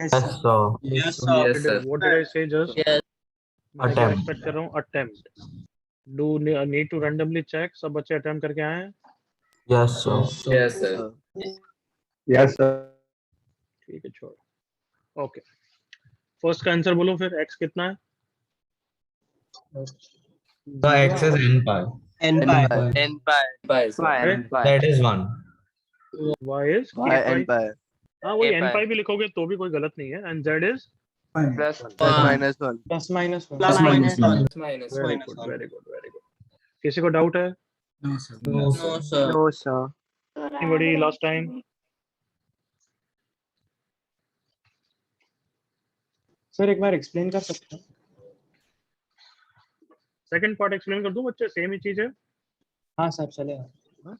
Yes, Yes, sir. sir. Yes, sir. Yes, sir. What did I say just? Yes. मैं क्या Attempt. Expect कर रहा हूँ? Attempt. Do need to randomly check. सब बच्चे attempt करके आए हैं? Yes, sir. Yes, sir. Yes, sir. ठीक है, छोड़. ओके, फर्स्ट का आंसर बोलो फिर. एक्स कितना है? The x is n pi. N pi. N pi. Pi, sir. That is 1. Y is Y N pi. हाँ, वही K एन pi. पाई भी लिखोगे तो भी कोई गलत नहीं है. And Z is Plus One. minus 1. Plus minus 1. Plus minus 1. Minus very one. Good, very good, very good. किसी को डाउट है? No, No, sir. No, sir. Anybody last time? Sir एक बार एक्सप्लेन कर सकते हैं? सेकंड पार्ट एक्सप्लेन कर दूं बच्चे? सेम ही चीज है. हाँ सर चलेगा.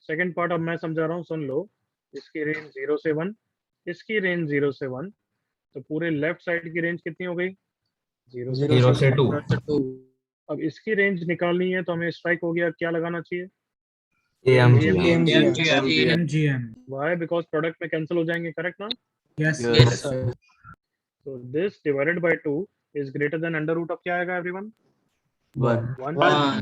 सेकंड पार्ट अब मैं समझा रहा हूँ, सुन लो. इसकी रेंज 0 से 1, इसकी रेंज 0 से 1, तो पूरे लेफ्ट साइड की रेंज कितनी हो गई? 0 से 0 से 2. Two. अब इसकी रेंज निकालनी है तो हमें स्ट्राइक हो गया. क्या लगाना चाहिए? AMGM. MGM. Why? Because product में कैंसिल हो जाएंगे. करेक्ट ना? Yes. Yes, sir. तो this divided by 2 is greater than under root of क्या आएगा everyone? 1. 1. One.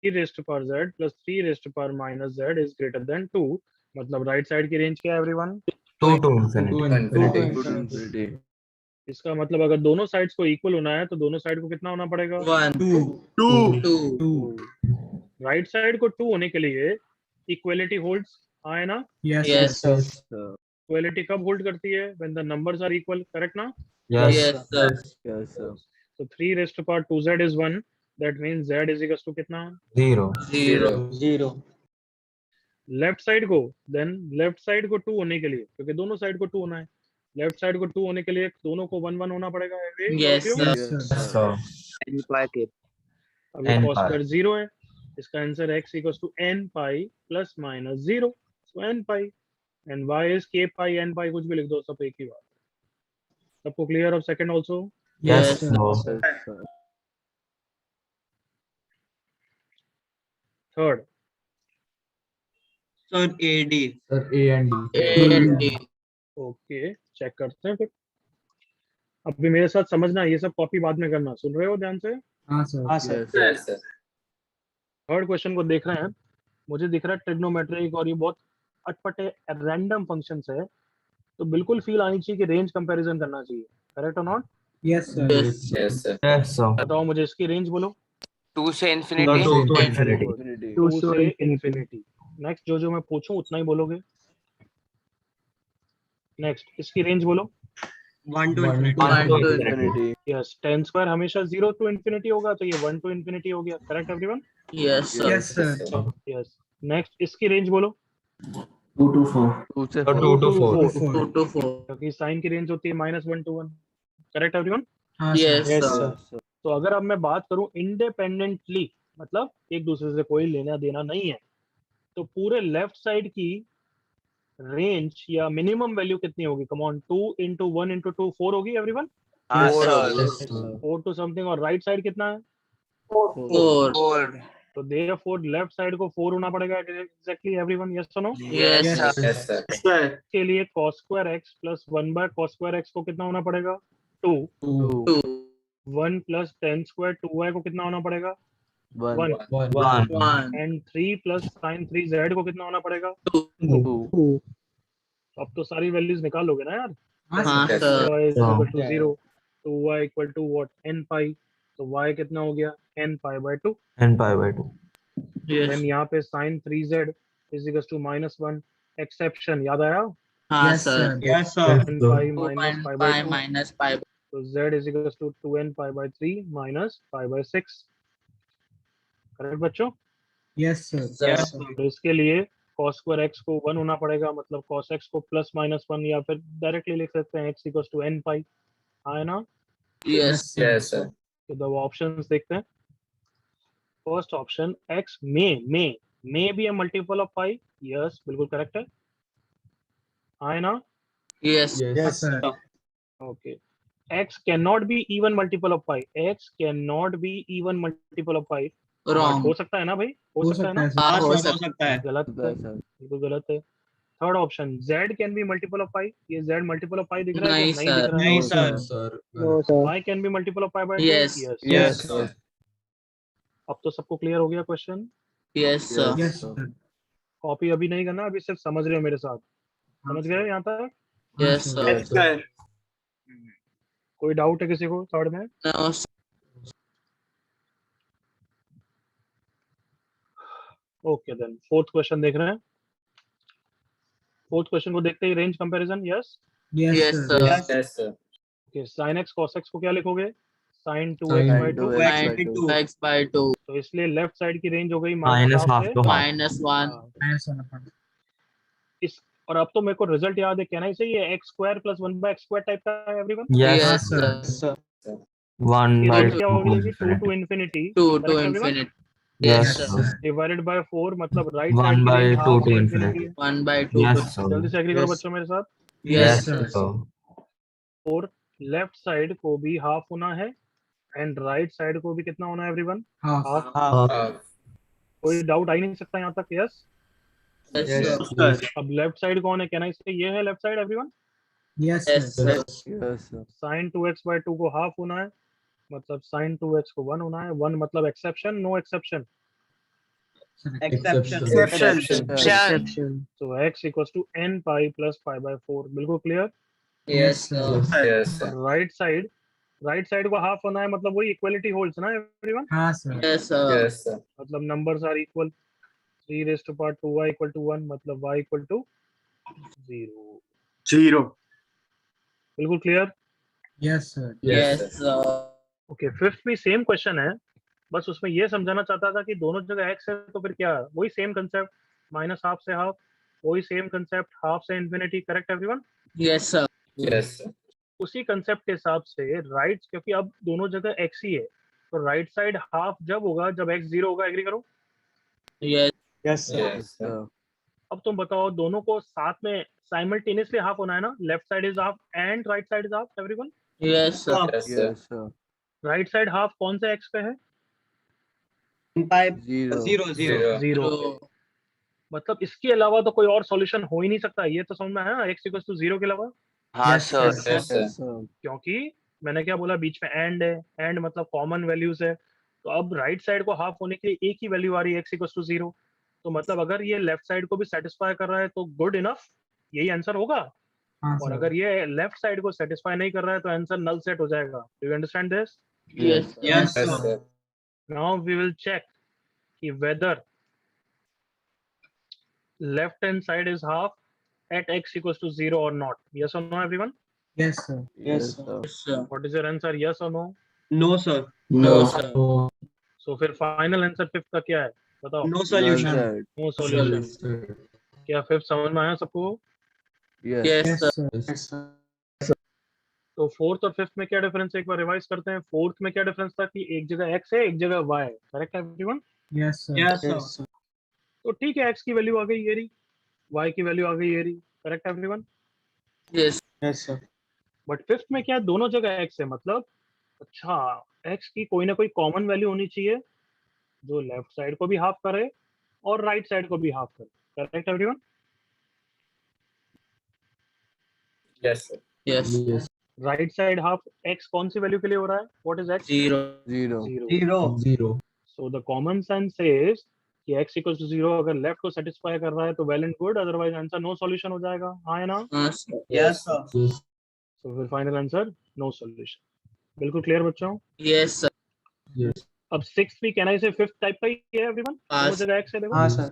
3 raised to power z plus 3 raised to power minus z is greater than 2. मतलब right side की range क्या है everyone? 2 to infinity. Infinity. इसका मतलब अगर दोनों साइड्स को इक्वल होना है तो दोनों साइड को कितना होना पड़ेगा? One. Two. Two. Right side को 2 होने के लिए इक्वलिटी होल्ड्स. आए ना? Yes, sir. इक्वलिटी कब होल्ड करती है? When the numbers are equal. Correct ना? Yes. Yes, sir. Yes, sir. So 3 raised to power 2z is 1. That means z is equals to कितना? 0. Zero. 0. लेफ्ट साइड को, then left side को 2 होने के लिए, क्योंकि दोनों साइड को 2 होना है, लेफ्ट साइड को 2 होने के लिए दोनों को 1 1 होना पड़ेगा. Yes, sir. Yes, sir. N pi K. अभी N cos pi. स्क्वायर 0 है. इसका answer x equals to n pi plus minus 0. So n pi and y is k pi n pi. कुछ भी लिख दो, सब एक ही बात है. सबको clear? Of second also? Yes, Yes, sir. Yes, sir. Third. Sir, AD. Sir A and D. A and D. Okay, check करते हैं फिर. अभी मेरे साथ समझना, ये सब कॉपी बाद में करना. सुन रहे हो ध्यान से? हाँ सर. हाँ sir. Yes, sir. Yes, sir. Third question को देख रहे हैं. मुझे दिख रहा है ट्रिग्नोमेट्रिक और ये बहुत अटपटे रैंडम फंक्शंस है, तो बिल्कुल फील आनी चाहिए कि रेंज कंपैरिजन करना चाहिए. करेक्ट और not? Yes sir. Yes, yes, sir. Yes, sir. बताओ मुझे इसकी रेंज बोलो. 2 से The infinity. 2 to Very infinity. good. Infinity. 2 से इंफिनिटी. नेक्स्ट जो मैं पूछूं उतना ही बोलोगे. नेक्स्ट इसकी रेंज बोलो. 1 to One infinity. to One to infinity. Yes, 10 square हमेशा 0 टू इंफिनिटी होगा, तो ये 1 टू इंफिनिटी हो गया. Correct everyone? Yes, sir. Yes sir. Yes. Next इसकी रेंज बोलो. 2 से The 4. 2 to 4. 2 to 4. क्योंकि साइन की रेंज होती है -1 to 1. Correct everyone? हाँ Yes, sir. sir. Yes, sir. तो अगर अब मैं बात करूं इंडिपेंडेंटली, मतलब एक दूसरे से कोई लेना देना नहीं है, तो पूरे लेफ्ट साइड की रेंज या मिनिमम वैल्यू कितनी होगी? Come on. 2 into 1 into 2 4 होगी everyone. Yes, Four. sir. Yes sir. 4 to something. और राइट साइड कितना है? 4. तो देयरफॉर लेफ्ट साइड को 4 होना पड़ेगा. Exactly everyone. यस और no? Yes, Yes, sir. sir. Yes, sir. के लिए cos square x plus 1 by cos square x को कितना होना पड़ेगा? 2. 2. 2. 1 प्लस 10 स्क्वायर 2y को कितना होना पड़ेगा? 1. 1. 1. 1. एंड 3 प्लस sin 3z को कितना होना पड़ेगा? 2. 2. अब तो सारी वैल्यूज निकालोगे ना यार. हाँ, Yes, sir. y is हाँ. equal to 0, तो y equal to what? n pi. तो y कितना हो गया? n pi by 2. N pi by 2. Yes. Then यहाँ पे sin 3z is equal to -1. Exception याद आया? हाँ, Yes sir. sir. Yes, sir. n pi 2 minus pi by 2. minus pi. तो z is equal to 2n pi by 3 minus pi by 6. Correct बच्चों? Yes sir. Yes, sir. तो इसके लिए cos square x को 1 होना पड़ेगा, मतलब cos x को प्लस -1, या फिर डायरेक्टली लिख सकते हैं x equals to n pi. है ना? Yes, yes, sir. तो दो ऑप्शंस देखते हैं. First option x may be a multiple of pi. Yes, बिल्कुल करेक्ट है. है ना? Yes. Yes sir. Okay. x cannot be even multiple of pi. x cannot be even multiple of pi. Wrong. हो सकता है ना भाई? हो सकता है ना? sir. हाँ, हो हो सकता सकता है. गलत है, Yes, sir. बिल्कुल गलत है. Third option z can be multiple of pi, ये z मल्टीपल ऑफ पाई दिख रहा है नहीं क्या? नहीं दिख सर, रहा है। नहीं sir. Sir, y can be multiple of pi by 2, Yes. Yes. Yes. sir. अब तो सबको क्लियर हो गया question. yes sir, Yes, sir. Copy अभी नहीं करना, अभी सिर्फ समझ रहे हो मेरे साथ, समझ गए यहाँ तक? yes sir. sir, Yes, sir. कोई डाउट है किसी को थर्ड में? no sir. Okay then fourth question देख रहे हैं। फोर्थ क्वेश्चन को देखते ही range comparison, yes. Yes, Yes, sir. sir. Yes, sir. Okay sin x cos x को क्या लिखोगे? sin 2x Sin by 2। 2x Sin by 2. 2x by 2 तो इसलिए लेफ्ट साइड की रेंज हो गई Minus half से। to half. -1 हाँ, Minus 1 upon. इस और अब तो मेरे को रिजल्ट याद है, कहना ही सही है, x square plus 1/x² type का है everyone. Yes, yes sir. sir, 1 की by रेंज क्या 2 हो जाएगी? 2 infinity. to infinity 2 to correct everyone? infinity, Yes, yes sir, sir. Divided by 4, मतलब राइट 1 साइड की by range 2 half to to infinity. infinity है। 1 by 2 Yes, to sir. जल्दी से agree करो Yes. बच्चों मेरे साथ। yes Yes, sir. और लेफ्ट साइड को भी हाफ होना है एंड राइट साइड को भी कितना होना है एवरीवन? Half. हाफ। Half. कोई डाउट आ ही नहीं सकता यहाँ तक, yes. yes Yes, sir, sir. अब लेफ्ट साइड कौन है? कहना इससे ये है left side everyone. Yes, yes sir. sir, Yes, sir. sin 2x by 2 को हाफ होना है, मतलब sin 2x को 1 होना है। 1 मतलब exception, no exception. Exception. Exception. तो x equals to n pi plus pi by 4, बिल्कुल clear. yes sir, Yes, sir. Right side को हाफ होना है, मतलब वही इक्वलिटी होल्ड्स ना एवरीवन, हाँ sir. yes sir, Yes, sir. मतलब numbers are equal. 3 raised to power 2y equal to 1, मतलब y equal to 0। 0. बिल्कुल clear. Yes, sir. yes sir, okay, fifth भी सेम क्वेश्चन है, बस उसमें ये समझाना चाहता था कि दोनों जगह x है तो फिर क्या है? वही सेम कंसेप्ट, माइनस हाफ से हाफ, वही सेम कंसेप्ट, हाफ से infinity, correct everyone? yes sir, Yes, sir. उसी कंसेप्ट के हिसाब से राइट, क्योंकि अब दोनों जगह x ही है, तो राइट साइड हाफ जब होगा जब x 0 होगा, एग्री करो। yes Yes, sir. अब तुम बताओ, दोनों को साथ में साइमल्टेनियसली हाफ होना है ना, left side is half and right side is half everyone. yes sir, Yes, sir. Right side half कौन से x पे है? 0. 0. 0 पे। मतलब इसके अलावा तो कोई और सॉल्यूशन हो ही नहीं सकता, ये तो समझ में आया x इक्वल्स टू 0 के अलावा। हाँ, Yes, sir. sir. Yes, sir. क्योंकि मैंने क्या बोला, बीच में एंड है, एंड मतलब कॉमन वैल्यूज है, तो अब राइट साइड को हाफ होने के लिए एक ही वैल्यू आ रही है, x इक्वल्स टू 0। तो मतलब अगर ये लेफ्ट साइड को भी सेटिस्फाई कर रहा है तो गुड इनफ, यही आंसर होगा। हाँ और sir. अगर ये लेफ्ट साइड को सेटिस्फाई नहीं कर रहा है तो आंसर नल सेट हो जाएगा। Do you understand this? yes sir, Yes, Yes, sir. sir. Now we will check कि whether left hand side is half at x equals to 0 or not. Yes or no everyone? Yes, sir. Yes, sir. yes sir, What is your answer? Yes or no? No, sir. no sir, So फिर final answer fifth का क्या है बताओ? No solution. No solution. Sir. क्या fifth समझ में आया सबको? Yes. yes Yes, sir, sir. Yes, sir. तो फोर्थ और फिफ्थ में क्या डिफरेंस है, एक बार रिवाइज करते हैं। फोर्थ में क्या डिफरेंस था कि एक जगह x है, एक जगह y है, करेक्ट है everyone? Yes, sir. Yes, sir. तो ठीक है, x की वैल्यू आ गई ये रही, y की वैल्यू आ गई ये रही, करेक्ट है everyone? yes Yes, sir. But fifth में क्या, दोनों जगह x है, मतलब अच्छा x की कोई ना कोई कॉमन वैल्यू होनी चाहिए जो लेफ्ट साइड को भी हाफ करे और राइट साइड को भी हाफ करे, correct everyone? Yes, sir. yes, right side half x कौन सी वैल्यू के लिए हो रहा है? What is x? 0 0। 0. So the common sense is कि x इक्वल्स टू 0 अगर लेफ्ट को सेटिस्फाई कर रहा है तो well and good, otherwise answer no solution हो जाएगा। हाँ है ना? yes sir, Yes, sir. तो फिर फाइनल आंसर नो सॉल्यूशन। बिल्कुल क्लियर बच्चों? yes sir, अब सिक्स भी कहना इसे फिफ्थ टाइप का ही है एवरीवन, दोनों हाँ, जगह x है देखो। हाँ, sir.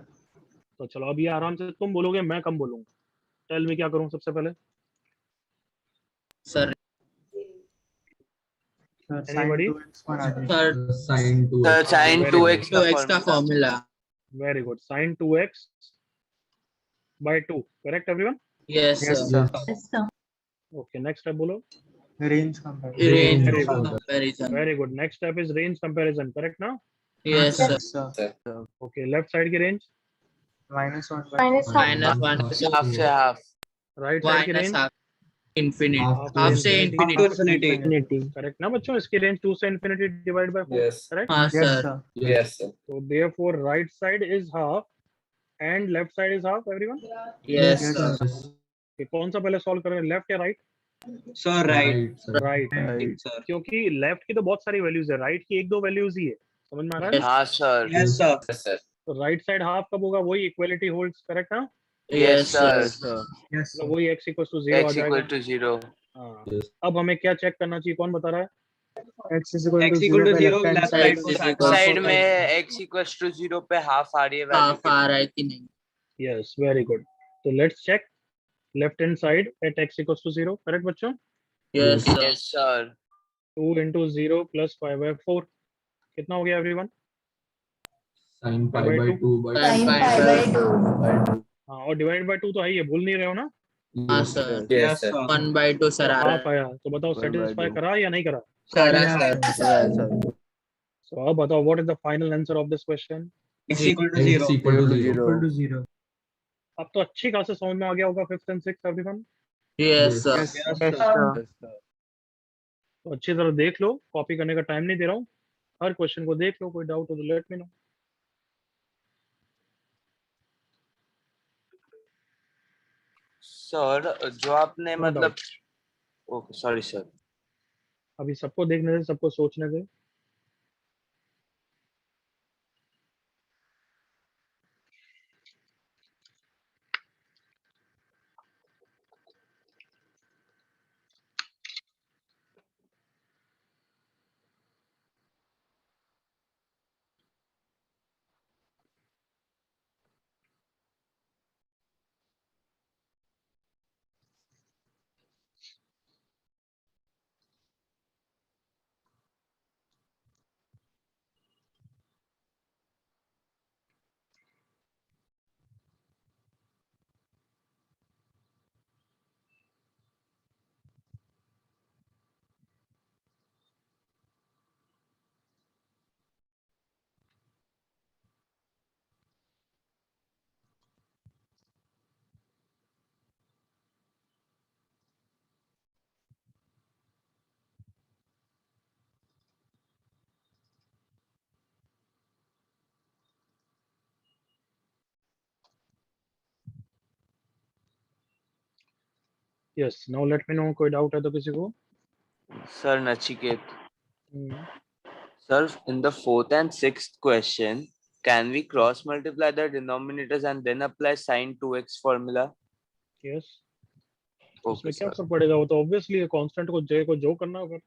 तो चलो अब ये आराम से तुम बोलोगे, मैं कम बोलूंगा। टेल मी क्या करूं सबसे पहले? sir, Anybody? sir, Sin 2. Sir, sin Very 2x to x का formula, very good. sin 2x by 2, correct everyone? yes Yes, sir, sir. Okay, next step बोलो। Range comparison. range Very good. comparison, very good, next step is range comparison, correct ना? yes sir, Yes, sir. Okay, left side की range, Minus 1. minus 1 Half से half. Right side की minus range, half infinity, Half half to से infinity. infinity, correct ना बच्चों? इसकी range 2 से infinity divide by 4, Yes. Correct? हाँ Yes, sir, sir. Yes, sir. So therefore right side is half and left side is half everyone. Yes, Yes, sir. sir. कौन सा पहले solve करें, left या right? Sir, right. Right, Right, sir. क्योंकि left की तो बहुत सारी वैल्यूज है, राइट की एक दो वैल्यूज ही है, समझ में आ रहा है? Yes. हाँ sir. Yes, sir. Yes sir। तो राइट साइड हाफ कब होगा, वही इक्वलिटी होल्ड्स, करेक्ट ना? Yes, sir. Yes, तो sir. वही x इक्वल टू 0 आ X जाएगा। equal to 0। हाँ, अब हमें क्या चेक करना चाहिए, कौन बता रहा है? X is equal to X equal 0 to पे 0, left hand left side side को is left equal side to में x equals to 0 पे हाफ आ रही है वैल्यू half आ रहा है कि नहीं? Yes, very good. तो let's check left hand side at x equal to 0, correct बच्चों? Yes, sir. Yes sir. 2 into 0 plus 5/4 कितना हो गया everyone? sin pi by by 2. 2 by Sin pi by 2. हाँ, और डिवाइड बाय 2 तो है, ये भूल नहीं रहे हो ना? हाँ, sir. Yes, sir. 1/2 sir आ रहा हाफ है। आया, तो बताओ सेटिस्फाई करा या नहीं करा? करा sir. So अब बताओ what is the final answer of this question? X equal to X 0. equal to 0. Equal to 0. अब तो अच्छी खासे समझ में आ गया होगा 5th and 6th everyone. Yes, sir. Yes, तो अच्छी तरह देख लो, कॉपी करने का टाइम नहीं दे रहा हूँ, हर क्वेश्चन को देख लो, कोई डाउट हो तो लेट मी नो। सर जो आपने No मतलब doubt. Okay sorry sir. अभी सबको देखने दे, सबको सोचने दे। Yes, now let me know, कोई डाउट है तो किसी को? Sir Nachiket hmm, sir, in the fourth and sixth question, can we cross multiply the denominators and then apply sin 2x formula? Yes, Okay, उसमें क्या sir. फर्क पड़ेगा, वो तो ऑब्वियसली कांस्टेंट को j को जो करना होगा।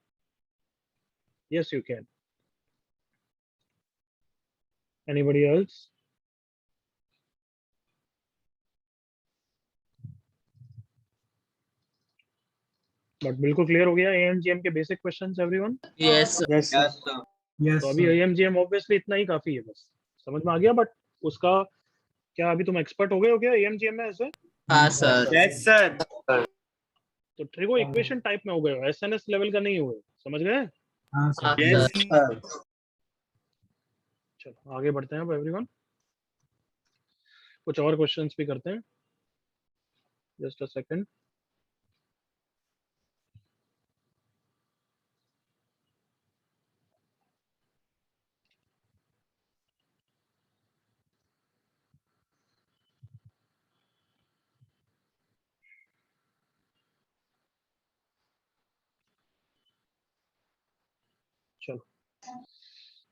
Yes you can. Anybody else? But बिल्कुल क्लियर हो गया AMGM के basic questions everyone? Yes, sir. Yes, sir. Yes, तो अभी sir. AMGM ऑब्वियसली इतना ही काफी है, बस समझ में आ गया। बट उसका क्या अभी तुम एक्सपर्ट हो गए हो क्या AMGM में ऐसे? हाँ, sir. Yes, sir. तो ट्रिगो इक्वेशन टाइप में हो गए हो, SNS लेवल का नहीं हुए, समझ गए? हाँ, sir. हाँ, Yes, sir. sir. चलो आगे बढ़ते हैं अब एवरीवन, कुछ और क्वेश्चंस भी करते हैं। Just a second. चलो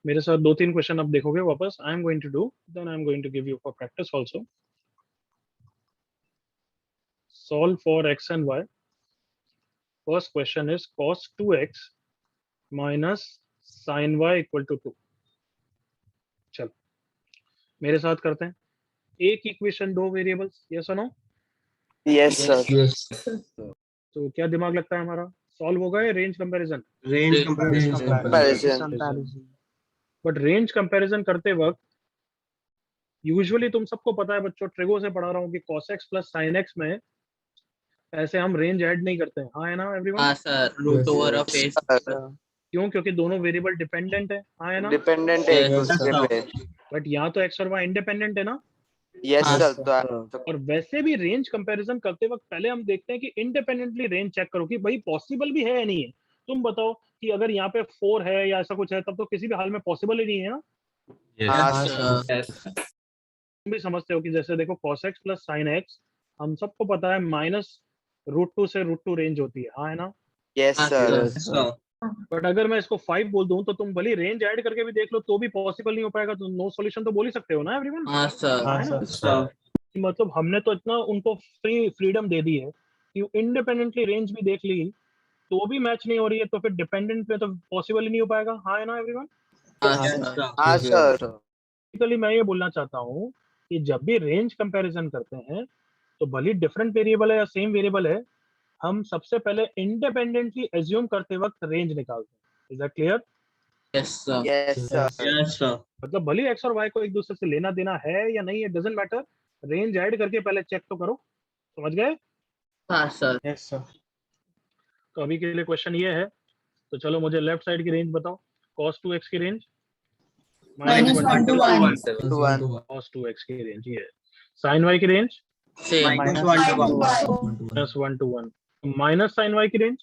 मेरे साथ 2-3 क्वेश्चन अब देखोगे वापस। I am going to do, then I am going to give you for practice also. Solve for x and y। First question is cos 2x minus sin y equal to 2। चलो मेरे साथ करते हैं। एक equation, दो variables, yes और no? Yes, sir. Yes. तो क्या दिमाग लगता है हमारा, सॉल्व होगा या range comparison? Range Range comparison. Comparison. But range comparison करते वक्त यूजुअली तुम सबको पता है बच्चों, ट्रिगो से पढ़ा रहा हूँ कि cos x plus sin x में ऐसे हम रेंज ऐड नहीं करते हैं, हाँ है ना एवरीवन? हाँ, sir. Root Yes, over yes. of a. Sir. क्यों? क्योंकि दोनों वेरिएबल डिपेंडेंट है, हाँ है ना? Dependent है एक Yes, दूसरे sir. पे। बट यहाँ तो x और y इंडिपेंडेंट है ना। Yes, हाँ, sir. sir. तो और वैसे भी रेंज कंपैरिजन करते वक्त पहले हम देखते हैं कि इंडिपेंडेंटली रेंज चेक करो कि भाई पॉसिबल भी है या नहीं है। तुम बताओ कि अगर यहाँ पे 4 है या ऐसा कुछ है, तब तो किसी भी हाल में पॉसिबल ही नहीं है ना। हाँ, Yes, sir. sir. तुम भी समझते हो कि जैसे देखो cos x plus sin x हम सबको पता है -√2 से √2 रेंज होती है, हाँ है ना? Yes, हाँ sir. Sir Yes, sir. But अगर मैं इसको 5 बोल दूं तो तुम भले रेंज ऐड करके भी देख लो तो भी पॉसिबल नहीं हो पाएगा, तो नो सॉल्यूशन तो बोल ही सकते हो ना एवरीवन, हाँ सर है ना? Yes, sir. कि मतलब हमने तो इतना उनको फ्रीडम दे दी है कि इंडिपेंडेंटली रेंज भी देख ली तो भी मैच नहीं हो रही है, तो फिर डिपेंडेंट पे तो पॉसिबल ही नहीं हो पाएगा, हाँ है ना एवरीवन? हाँ Yes, सर sir. हाँ, sir. बेसिकली मैं ये बोलना चाहता हूँ कि जब भी रेंज कंपैरिजन करते हैं तो भले डिफरेंट वेरिएबल है या सेम वेरिएबल है, हम सबसे पहले इंडिपेंडेंटली एज्यूम करते वक्त रेंज निकालते हैं। Is that clear? Yes sir Yes, sir. Yes sir मतलब भले एक्स और वाई को एक दूसरे से लेना देना है या नहीं है, डजेंट मैटर, रेंज ऐड करके पहले चेक तो करो। समझ गए? हाँ सर Yes, sir. तो अभी के लिए क्वेश्चन ये है, तो चलो मुझे लेफ्ट साइड की रेंज बताओ। cos 2x की range -1 to 1. To one. cos 2x की रेंज ये है। sin y की range same -1 to 1। Minus sin y की range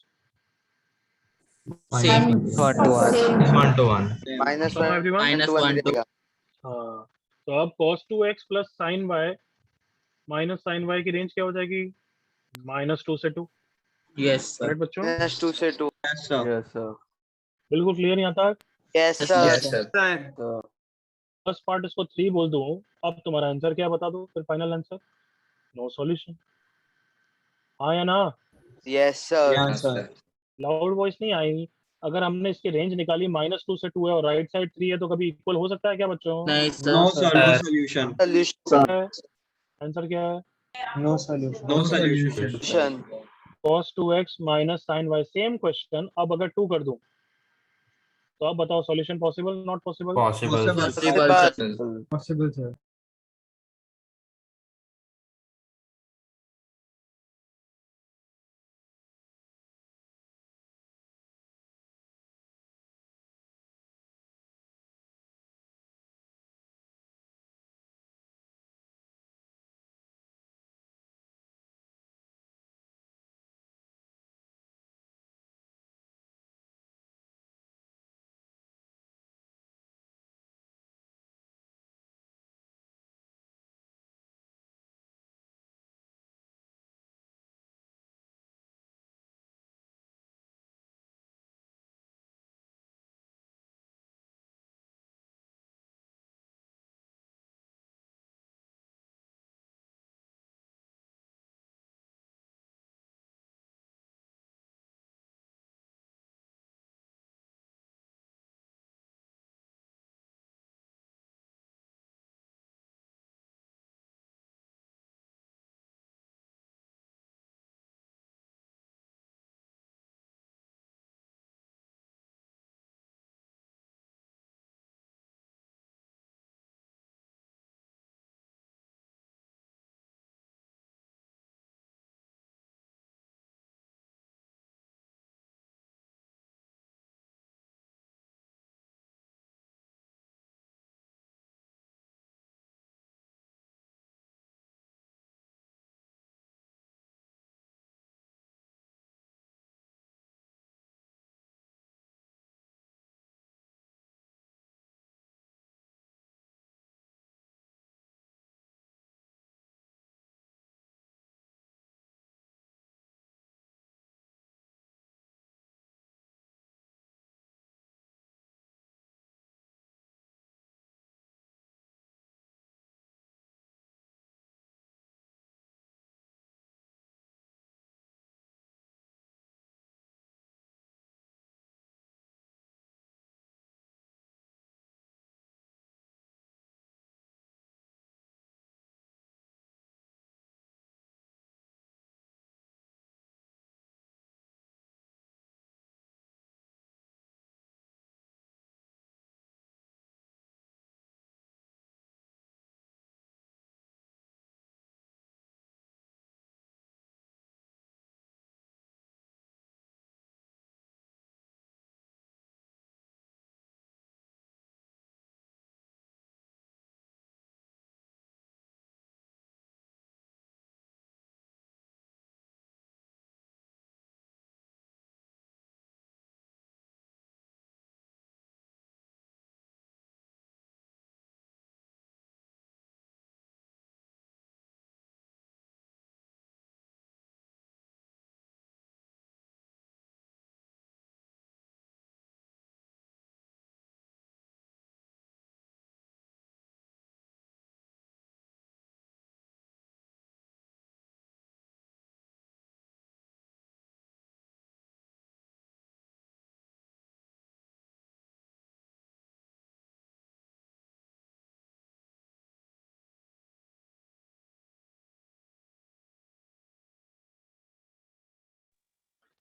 same Same. 1 to 1. Minus Come on, one everyone. and minus to one 1 to मिलेगा. हाँ, तो अब cos 2x plus sin y minus sin y की range क्या हो जाएगी? -2 से 2। यस सर करेक्ट बच्चों? Minus 2 से 2. Yes sir Yes, sir. बिल्कुल क्लियर यहाँ तक? Yes, Yes, sir. yes, Sir. First part इसको 3 बोल दूं, अब तुम्हारा आंसर क्या बता दो, फिर फाइनल आंसर? नो सॉल्यूशन, हाँ या ना? Yes, sir. Yes, sir. Loud voice नहीं आएगी। अगर हमने इसकी रेंज निकाली -2 से 2 है और राइट साइड 3 है, तो कभी इक्वल हो सकता है क्या बच्चों? नहीं No, sir sir. No solution. Solution. Answer क्या है? No solution. No solution. Solution. cos 2x minus sin y। Same question अब अगर 2 कर दूं तो अब बताओ solution possible not possible? Possible. Possible sir Possible, sir.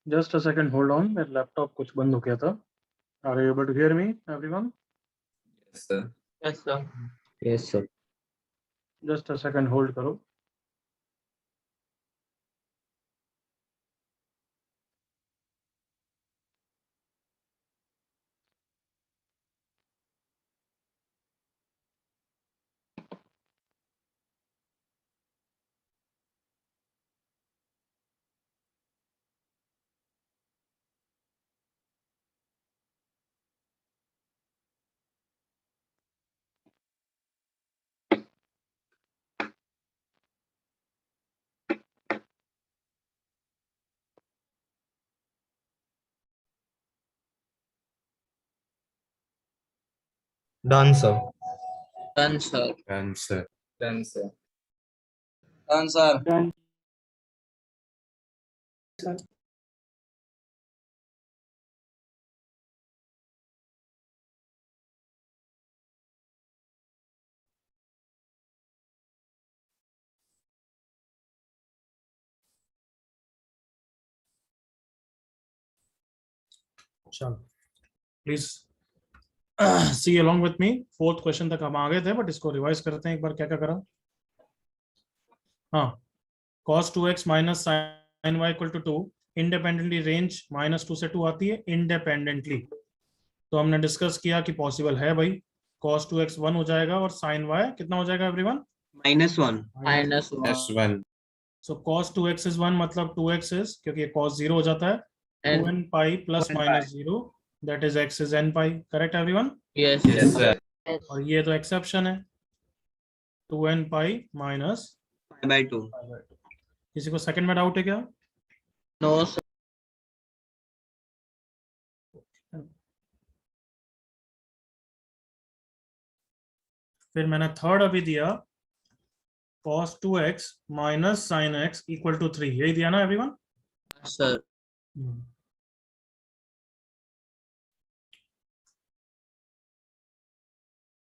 Just a second, hold on. मेरा लैपटॉप कुछ बंद हो गया था. Are you able to hear me, everyone? Yes, sir. Yes, sir. Yes, sir. Just a second, hold करो. Done, sir. Done, sir. Done, sir. Done, sir. Done, sir. Done. चलो, please see along with me. Fourth question तक हम आ गए थे, but इसको revise करते हैं एक बार. क्या क्या करा. हाँ, cos 2x minus sin y equal to 2 independently range -2 से 2 आती है इंडिपेंडेंटली. तो हमने डिस्कस किया कि पॉसिबल है भाई. cos 2x 1 हो जाएगा और sin y कितना हो जाएगा everyone? -1. -1. S1. So cos 2x is 1 मतलब 2x is, क्योंकि ये cos 0 हो जाता है, And 2n pi plus minus 0, that is x is n pi. Correct everyone? yes, Yes, sir. और ये तो एक्सेप्शन है, 2n pi minus pi/2. किसी को सेकंड में डाउट है क्या? no, sir. फिर मैंने थर्ड अभी दिया cos 2x minus sin x equal to 3. यही दिया ना एवरीवन? Sir.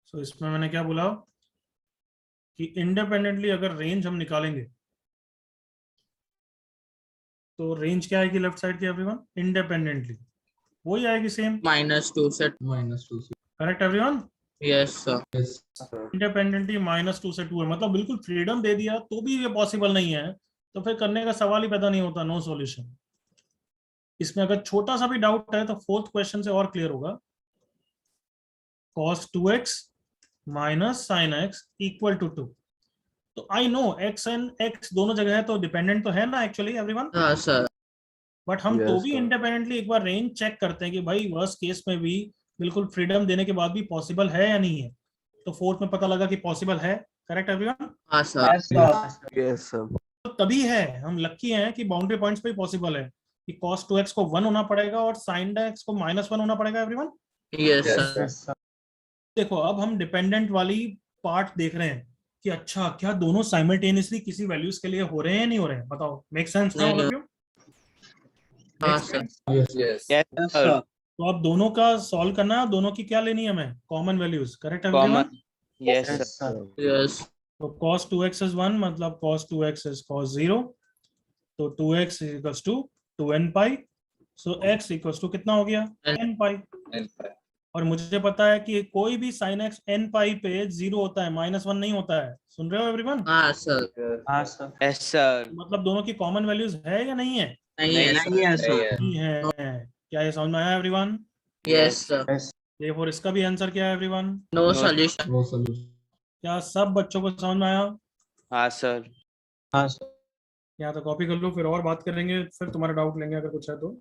सो इसमें मैंने क्या बोला कि इंडिपेंडेंटली अगर रेंज हम निकालेंगे तो रेंज क्या आएगी लेफ्ट साइड की एवरीवन? इंडिपेंडेंटली वही आएगी सेम. -2 से. Correct everyone? Yes, sir. Independently -2 से 2 है, मतलब बिल्कुल फ्रीडम दे दिया तो भी ये पॉसिबल नहीं है, तो फिर करने का सवाल ही पैदा नहीं होता. No solution. इसमें अगर छोटा सा भी डाउट है तो फोर्थ क्वेश्चन से और क्लियर होगा. cos 2x minus sin x equal to 2. तो I know x and x दोनों जगह है तो डिपेंडेंट तो है ना एक्चुअली एवरीवन. Sir. बट हम तो Yes, भी sir. इंडिपेंडेंटली एक बार रेंज चेक करते हैं कि भाई वर्स्ट केस में भी बिल्कुल फ्रीडम देने के बाद भी पॉसिबल है या नहीं है. तो फोर्थ में पता लगा कि पॉसिबल है. Correct everyone? Sir. Yes, sir. तो तभी है, हम लकी हैं कि बाउंड्री पॉइंट्स पे ही पॉसिबल है कि cos 2x को 1 होना पड़ेगा और sin x को -1 होना पड़ेगा एवरीवन. Yes, sir. देखो अब हम डिपेंडेंट वाली पार्ट देख रहे हैं कि अच्छा क्या दोनों साइमल्टेनियसली किसी वैल्यूज के लिए हो रहे हैं या नहीं हो रहे हैं. बताओ, मेक सेंस ना all of you? Sir. Yes. Yes, sir. तो अब दोनों का सॉल्व करना है, दोनों की क्या लेनी है हमें? Common values. Correct everyone? Common. Yes, Yes, sir. Yes. तो cos 2x is 1 मतलब cos 2x is cos 0, तो 2x equals to 2n pi. So x equals to कितना हो गया? n pi. और मुझे पता है कि कोई भी sin x n pi पे 0 होता है, -1 नहीं होता है. सुन रहे हो everyone? Sir. sir. Yes, sir. मतलब दोनों की कॉमन वैल्यूज है या नहीं है? नहीं है, नहीं है, sir. नहीं है. क्या ये समझ में आया एवरीवन? Yes, sir. ये और इसका भी आंसर क्या है एवरीवन? No No. solution. क्या सब बच्चों को समझ में आया? हाँ, sir. हाँ, sir. या तो कॉपी कर लो, फिर और बात करेंगे, फिर तुम्हारा डाउट लेंगे अगर कुछ है तो.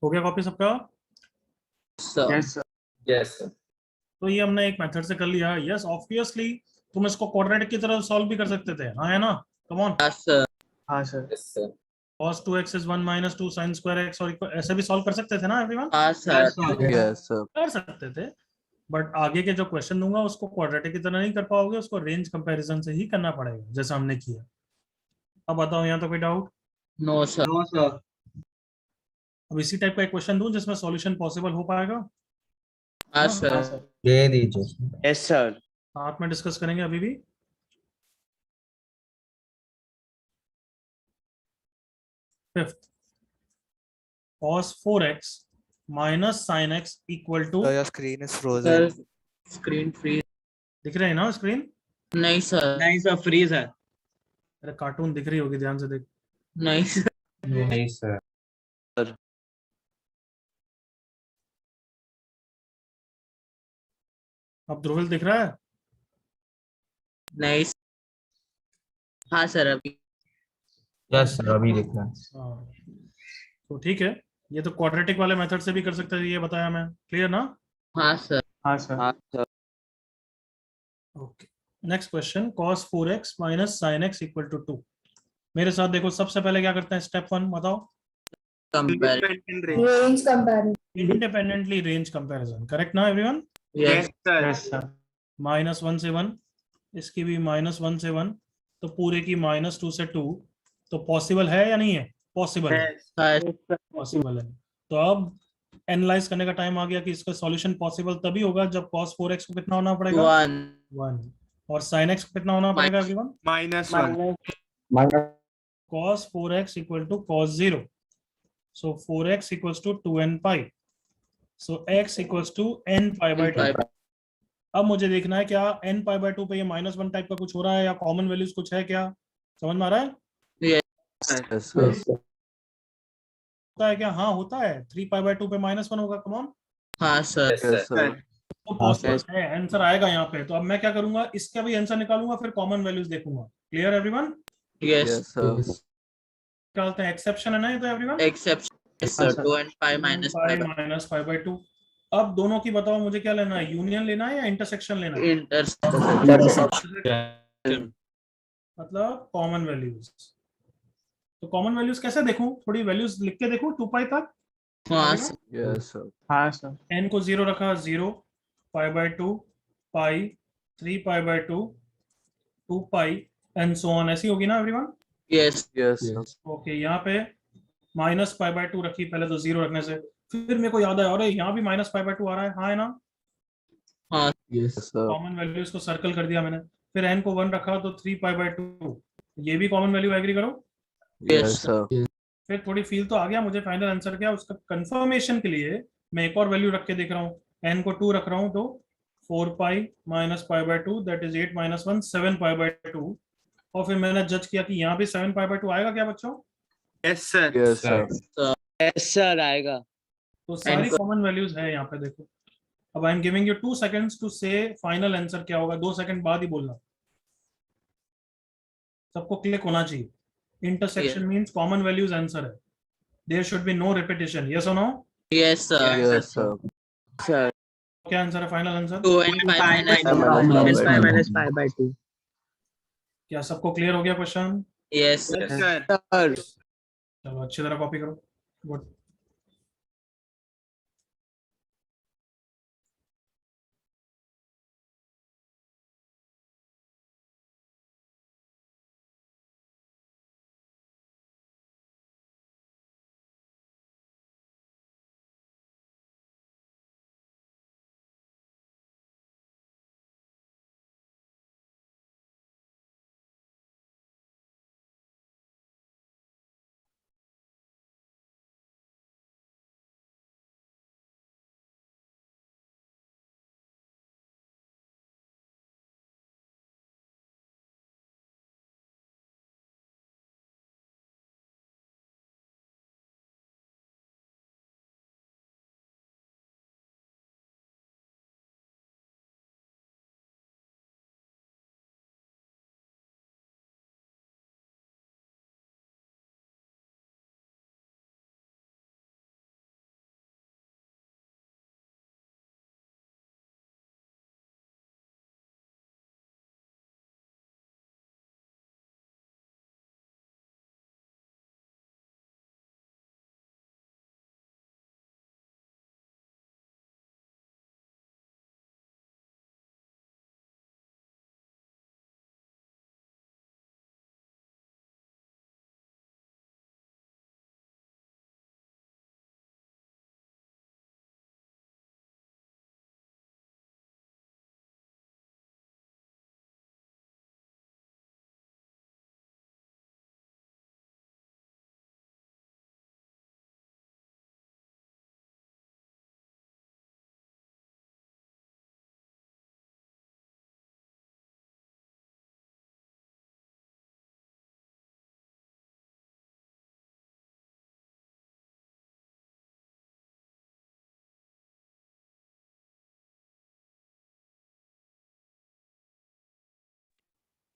हो गया कॉपी सबका? sir. Yes, sir. Yes, sir. तो ये हमने एक मेथड से कर लिया। यस ऑब्वियसली तुम इसको क्वाड्रेटिक की तरह सॉल्व भी कर सकते थे, हाँ है ना? Come on. हाँ sir. हाँ sir. Yes, sir. cos 2x is 1 minus 2 sin square x, और ऐसे भी सॉल्व कर सकते थे ना एवरीवन? हाँ sir. Yes, sir. कर सकते थे, बट आगे के जो क्वेश्चन दूंगा उसको क्वाड्रेटिक की तरह नहीं कर पाओगे, उसको रेंज कंपैरिजन से ही करना पड़ेगा जैसा हमने किया। अब बताओ यहाँ तो कोई doubt? No sir. No, sir. अब इसी टाइप का एक क्वेश्चन दूं जिसमें सॉल्यूशन पॉसिबल हो पाएगा? हाँ हाँ, sir. दे दीजिए। Yes, sir. साथ में डिस्कस करेंगे अभी भी। Fifth, cos 4x minus sin x equal to, Your screen is frozen. Sir, screen free. दिख रहे हैं ना स्क्रीन? नहीं sir. नहीं sir, freeze है. अरे कार्टून दिख रही होगी, ध्यान से देख। नहीं sir. नहीं सर। अब ध्रुवल दिख रहा है? नहीं sir. हाँ sir अभी. यस सर, अभी दिख रहा है। हाँ, तो ठीक है, ये तो क्वाड्रेटिक वाले मेथड से भी कर सकते हैं, ये बताया मैं। क्लियर ना? हाँ sir. हाँ sir. हाँ, sir. Okay, next question, cos 4x minus sin x equal to 2। मेरे साथ देखो, सबसे पहले क्या करते हैं? स्टेप 1 बताओ। Compare. Independent range. Range comparison. Independently range comparison, correct ना everyone? Yes. sir. Yes sir. -1 से 1, इसकी भी -1 से 1, तो पूरे की -2 से 2, तो पॉसिबल है या नहीं है? पॉसिबल है, Yes. हाँ पॉसिबल है। तो अब एनालाइज करने का टाइम आ गया कि इसका सॉल्यूशन पॉसिबल तभी होगा जब cos 4x को कितना होना पड़ेगा? 1. 1, और sin x को कितना होना पड़ेगा everyone? -1. cos 4x equal to cos 0, so 4x equals to 2n pi, so x equals to n pi by 2। अब मुझे देखना है क्या n pi by 2 पे ये -1 टाइप का कुछ हो रहा है या कॉमन वैल्यूज कुछ है क्या? समझ में आ रहा है? Yes, sir. होता है क्या? हाँ होता है, 3 pi by 2 पे -1 होगा। कम ऑन, हाँ sir. Yes, Yes, sir. sir. तो पॉसिबल है, आंसर आएगा यहाँ पे। तो अब मैं क्या करूंगा, इसका भी आंसर निकालूंगा, फिर कॉमन वैल्यूज देखूंगा। Clear everyone? Yes. Yes, sir. निकालते हैं, एक्सेप्शन है ना ये तो everyone? Exception. Yes sir. 2 and 5 minus 5. minus 5 by 2। अब दोनों की बताओ मुझे क्या लेना है, यूनियन लेना है या इंटरसेक्शन लेना है? Intersection. मतलब कॉमन वैल्यूज। तो कॉमन वैल्यूज कैसे देखूं? थोड़ी वैल्यूज लिख के देखूं 2 पाई तक। हाँ sir. Yes, sir. हाँ sir. n को 0 रखा, 0, पाई by 2, pi, 3 pi by 2, 2 pi, and so on. ऐसी होगी ना everyone? Yes. Yes, sir. Okay, यहाँ पे माइनस पाई बाय 2 रखी पहले तो 0 रखने से, फिर मेरे को याद आया अरे यहाँ भी माइनस पाई बाय 2 आ रहा है, हाँ है ना? Yes, sir. कॉमन वैल्यूज को सर्कल कर दिया मैंने। फिर n को 1 रखा तो 3 पाई बाय 2, ये भी कॉमन वैल्यू, एग्री करो? Yes, sir. फिर थोड़ी फील तो आ गया मुझे, फाइनल आंसर क्या उसका कंफर्मेशन के लिए मैं एक और वैल्यू रख के देख रहा हूँ। n को 2 रख रहा हूँ तो 4 pi minus pi by 2, that is 8 - 1, 7 pi by 2। और फिर मैंने जज किया कि यहाँ भी 7 पाई बाय 2 आएगा क्या बच्चों? Yes, sir. Yes, sir. Yes sir, आएगा. तो सारी कॉमन वैल्यूज है यहाँ पे, देखो। अब I am giving you 2 seconds to से फाइनल आंसर क्या होगा। 2 सेकंड बाद ही बोलना, सबको क्लिक होना चाहिए। Intersection means common values answer है, there should be no repetition. Yes और no? Yes sir. Yes, sir. Sir. क्या आंसर है final answer? 2 and 5 minus 5 minus 5 by 2. क्या सबको क्लियर हो गया question? Yes sir. Yes, sir. चलो अच्छी तरह कॉपी करो। गुड।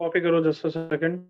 कॉपी करो जस्ट अ सेकंड.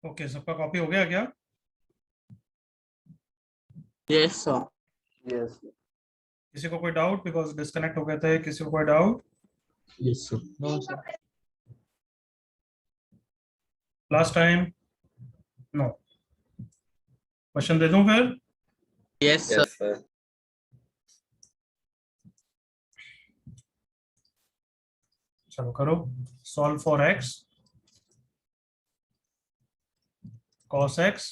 ओके, सबका कॉपी हो गया क्या? Yes, sir. Yes. किसी को कोई डाउट? बिकॉज डिस्कनेक्ट हो गए थे. किसी को कोई doubt? Yes, sir. No, sir. Last time? No. Question दे दूं फिर? Yes, sir. sir. चलो करो. Solve for x cos x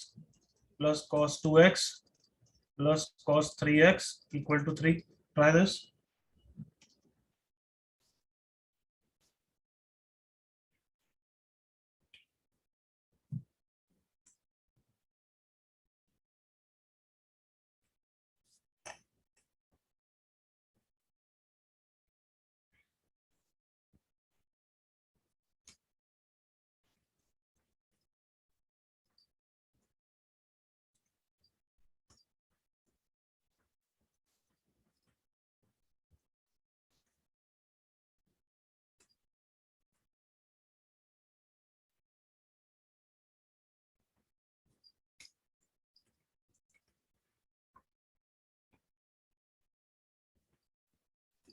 plus cos 2x plus cos 3x equal to 3. Try this.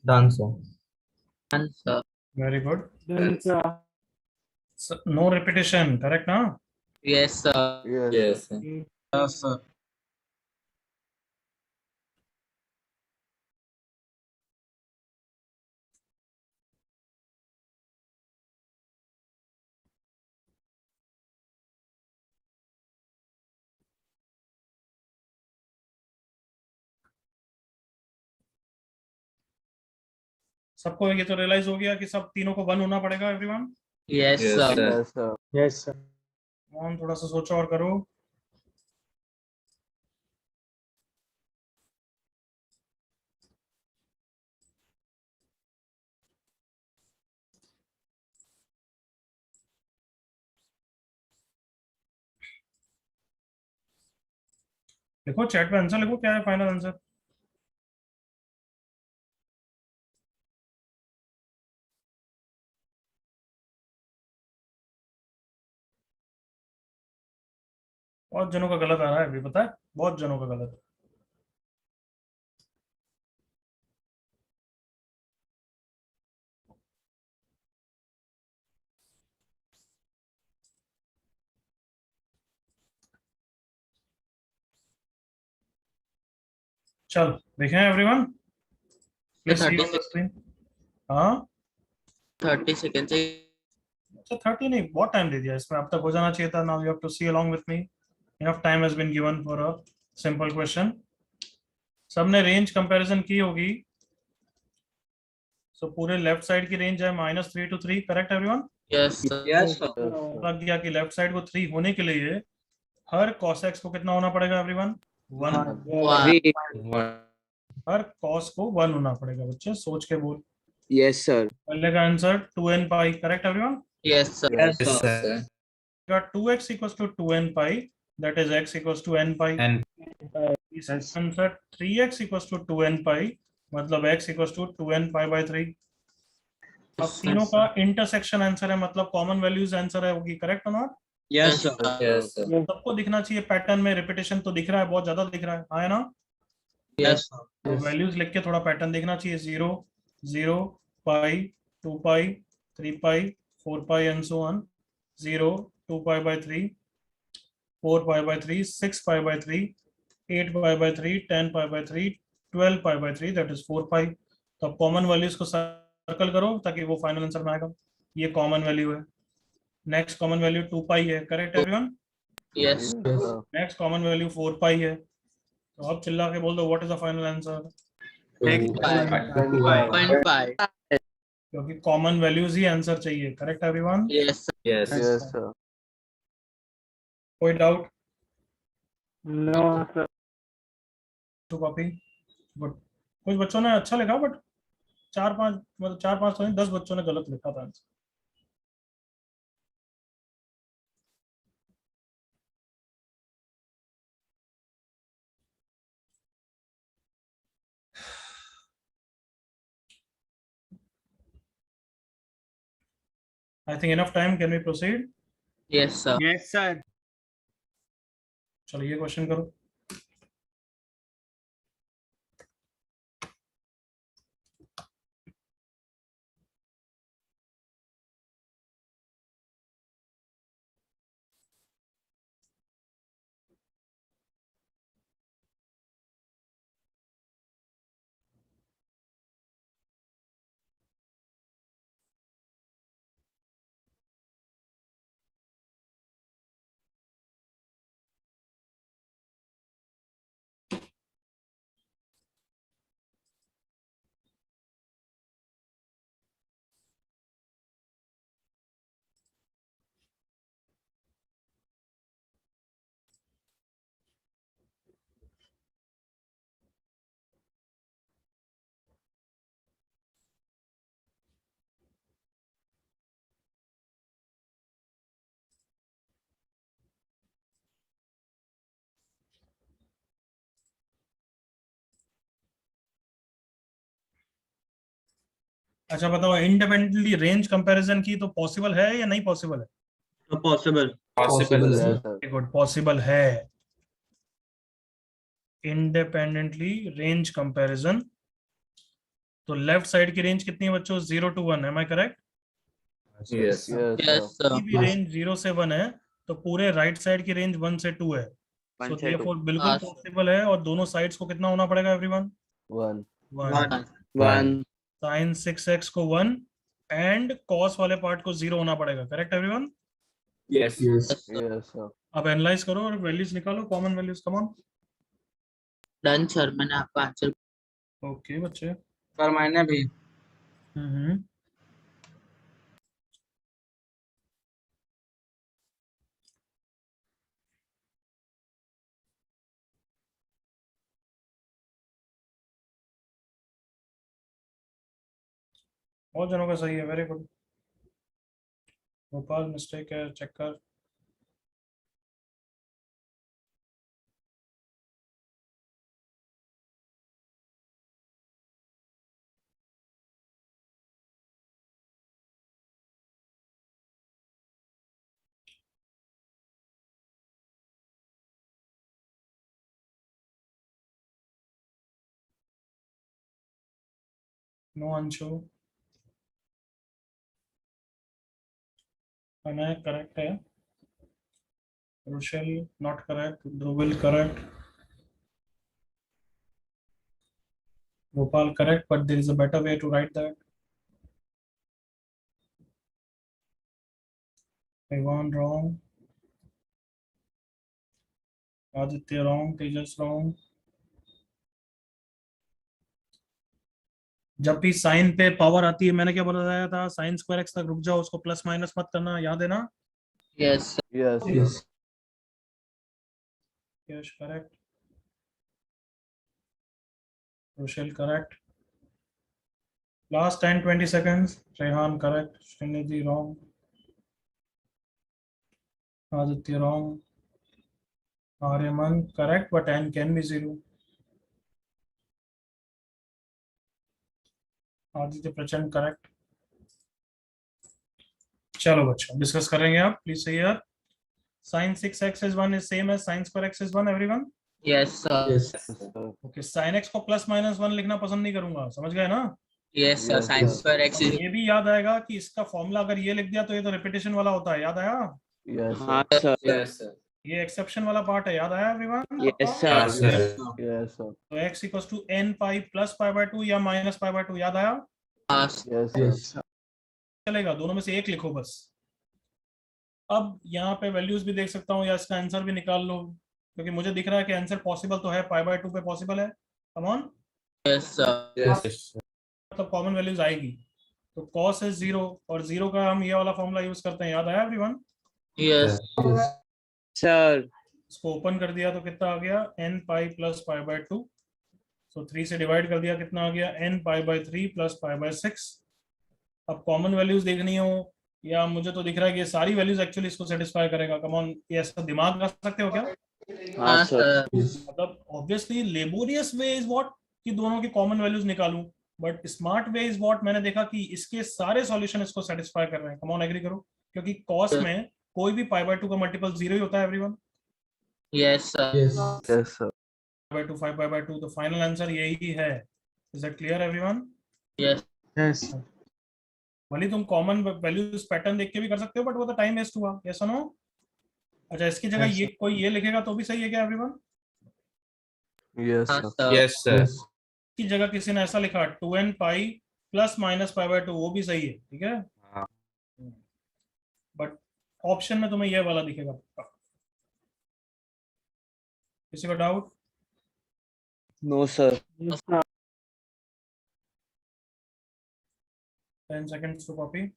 Done, sir. Done, sir. Very good. Then, So, no repetition. Correct now? Yes, sir. Yes. Yes, sir. सबको ये तो realise हो गया कि सब तीनों को 1 होना पड़ेगा. Everyone Yes, sir. Yes, sir. yes, sir. On थोड़ा सा सोचो और करो. लिखो चैट पे आंसर लिखो. क्या है फाइनल आंसर? बहुत जनों का गलत आ रहा है अभी, पता है? बहुत जनों का गलत. चल देखें everyone, please see 30 on the screen. हाँ 30 सेकेंड से अच्छा 30 नहीं, बहुत टाइम दे दिया इसमें, अब तक हो जाना चाहिए था। Now you have to see along with me, enough time has been given for a simple question. सबने रेंज कंपैरिजन की होगी। सो पूरे लेफ्ट साइड की रेंज है -3 to 3, correct everyone? Yes sir yes sir लग गया कि लेफ्ट साइड को 3 होने के लिए हर cos x को कितना होना पड़ेगा एवरीवन? 1। 3 हर cos को 1 होना पड़ेगा। बच्चे सोच के बोल। Yes, sir. पहले का answer 2n pi, correct everyone? Yes sir yes sir got 2x equals to 2n pi, that is x equals to n pi. इस answer 3x equals to 2n pi, मतलब x equals to 2n pi by 3. अब तीनों का intersection answer है, मतलब common values answer है, होगी correct और नॉट? यस सर सबको दिखना चाहिए पैटर्न में, रिपीटेशन तो दिख रहा है, बहुत ज्यादा दिख रहा है, है ना? यस वैल्यूज लिख के थोड़ा पैटर्न देखना चाहिए। 0 0 pi 2 pi 3 pi 4 pi and so on. 0 2 pi by 3 4 pi by 3 6 pi by 3 8 pi by 3 10 pi by 3 12 pi by 3, that is 4 pi. तो अब कॉमन वैल्यूज को सर्कल करो ताकि वो फाइनल आंसर में आएगा। ये कॉमन वैल्यू है। नेक्स्ट कॉमन वैल्यू 2 पाई है, correct everyone? Yes next common value 4 pi है। तो अब चिल्ला के बोल दो what is the final answer, 2.5 क्योंकि कॉमन वैल्यूज ही आंसर चाहिए, correct everyone? Yes Yes, sir. कोई doubt? No sir. To copy good. कुछ बच्चों ने अच्छा लिखा, बट 4-5 मतलब 4-5 तो नहीं, 10 बच्चों ने गलत लिखा था answer. I think enough time, can we proceed? Yes sir Yes, sir. चलो ये क्वेश्चन करो। अच्छा बताओ, इंडिपेंडेंटली रेंज कंपैरिजन की तो पॉसिबल है या नहीं पॉसिबल है? पॉसिबल गुड, पॉसिबल है। इंडिपेंडेंटली रेंज कंपैरिजन, तो लेफ्ट साइड की रेंज कितनी है बच्चों? 0 to 1, am I correct? Yes sir भी रेंज 0 से 1 है, तो पूरे राइट साइड की रेंज 1 से 2 है। सो 1 से 2. देयरफॉर बिल्कुल हाँ, पॉसिबल है। और दोनों साइड्स को कितना होना पड़ेगा एवरीवन? 1. 1। 1 sin 6x को 1 एंड cos वाले पार्ट को 0 होना पड़ेगा, correct everyone? Yes Yes, sir. अब एनालाइज करो और वैल्यूज निकालो, common values, come on. Done sir, मैंने आपका आंसर ओके बच्चे। सर मैंने भी हम्म। बहुत जनों का सही है, वेरी गुड। गोपाल मिस्टेक है, चेक कर। नो अंशु, अनय करेक्ट है। Rushal not correct, Dhruvil correct. Gopal, correct, but there is a better way to write that. Ivan, wrong. Aditya, wrong. Tejas, wrong. जब भी साइन पे पावर आती है, मैंने क्या बताया था, साइन स्क्वायर एक्स तक रुक जाओ, उसको प्लस माइनस मत करना, याद है ना? Yes, sir. Yes. Yes, correct. Rochelle, correct. Last 10-20 seconds. Rehan, correct. Srinidhi, wrong. Aditya, wrong. Aryaman, correct, but n can be 0. Aditya Prachand, correct. चलो बच्चों, डिस्कस करेंगे आप, प्लीज से यार. Sin 6x is 1 is same as sin square x is 1, everyone? Yes, sir. Yes. Okay, sin x को plus minus 1 लिखना पसंद नहीं करूंगा, समझ गए ना? Yes, sir. Sin square x is ये भी याद आएगा कि इसका फॉर्मूला अगर ये लिख दिया तो ये तो रिपीटेशन वाला होता है, याद आया? Yes. हाँ सर. Yes, sir. ये एक्सेप्शन वाला पार्ट है, याद आया everyone? Yes sir. Yes, sir. तो x equals to n pi plus pi by 2 या माइनस पाई बाय 2, याद आया? Yes. चलेगा, दोनों में से एक लिखो बस. अब यहाँ पे वैल्यूज भी देख सकता हूँ या इसका आंसर भी निकाल लो, क्योंकि मुझे दिख रहा है कि आंसर पॉसिबल तो है, पाई बाय 2 पे पॉसिबल है. Come on, yes, sir. तो कॉमन वैल्यूज आएगी. तो cos is 0 और 0 का हम ये वाला फॉर्मूला यूज करते हैं, याद आया एवरीवन? Yes. Sir. इसको ओपन कर दिया तो कितना आ गया, n pi plus pi by 2. तो 3 से डिवाइड कर दिया, कितना आ गया, n pi by 3 plus pi by 6. अब कॉमन वैल्यूज देखनी हो, या मुझे तो दिख रहा है कि ये सारी वैल्यूज एक्चुअली इसको सेटिस्फाई करेगा. कम ऑन, ये ऐसा दिमाग रख सकते हो क्या? हाँ सर. मतलब obviously laborious way is what कि दोनों की कॉमन वैल्यूज निकालूं, but smart way is what मैंने देखा कि इसके सारे सॉल्यूशन इसको सेटिस्फाई कर रहे हैं. कम ऑन, एग्री करो, क्योंकि कॉस में कोई भी पाई बाय 2 का मल्टीपल 0 ही होता है everyone. Yes, sir. Yes, sir. Pi by 2 5 pi by 2, तो फाइनल आंसर यही है. Is that clear everyone? Yes. Yes. भले तुम कॉमन वैल्यूज पैटर्न देख के भी कर सकते हो, बट वो तो टाइम वेस्ट हुआ. यस और नो? अच्छा, इसकी जगह Yes, ये कोई ये लिखेगा तो भी सही है क्या everyone? Yes, Yes, sir. sir. Yes, sir. की जगह किसी ने ऐसा लिखा 2n pi plus minus pi by 2, वो भी सही है, ठीक है. हाँ. बट ऑप्शन में तुम्हें ये वाला दिखेगा. किसी का doubt? No sir. 10 seconds to copy.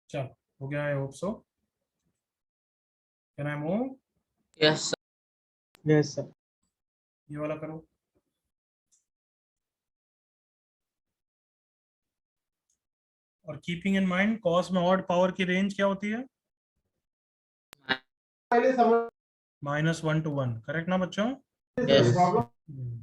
चलो, हो गया, I hope so. Can I move? Yes, sir. Yes sir. ये वाला करो. और कीपिंग इन माइंड, कॉस में ऑड पावर की रेंज क्या होती है? -1 to 1, करेक्ट ना बच्चों? Yes. हम्म.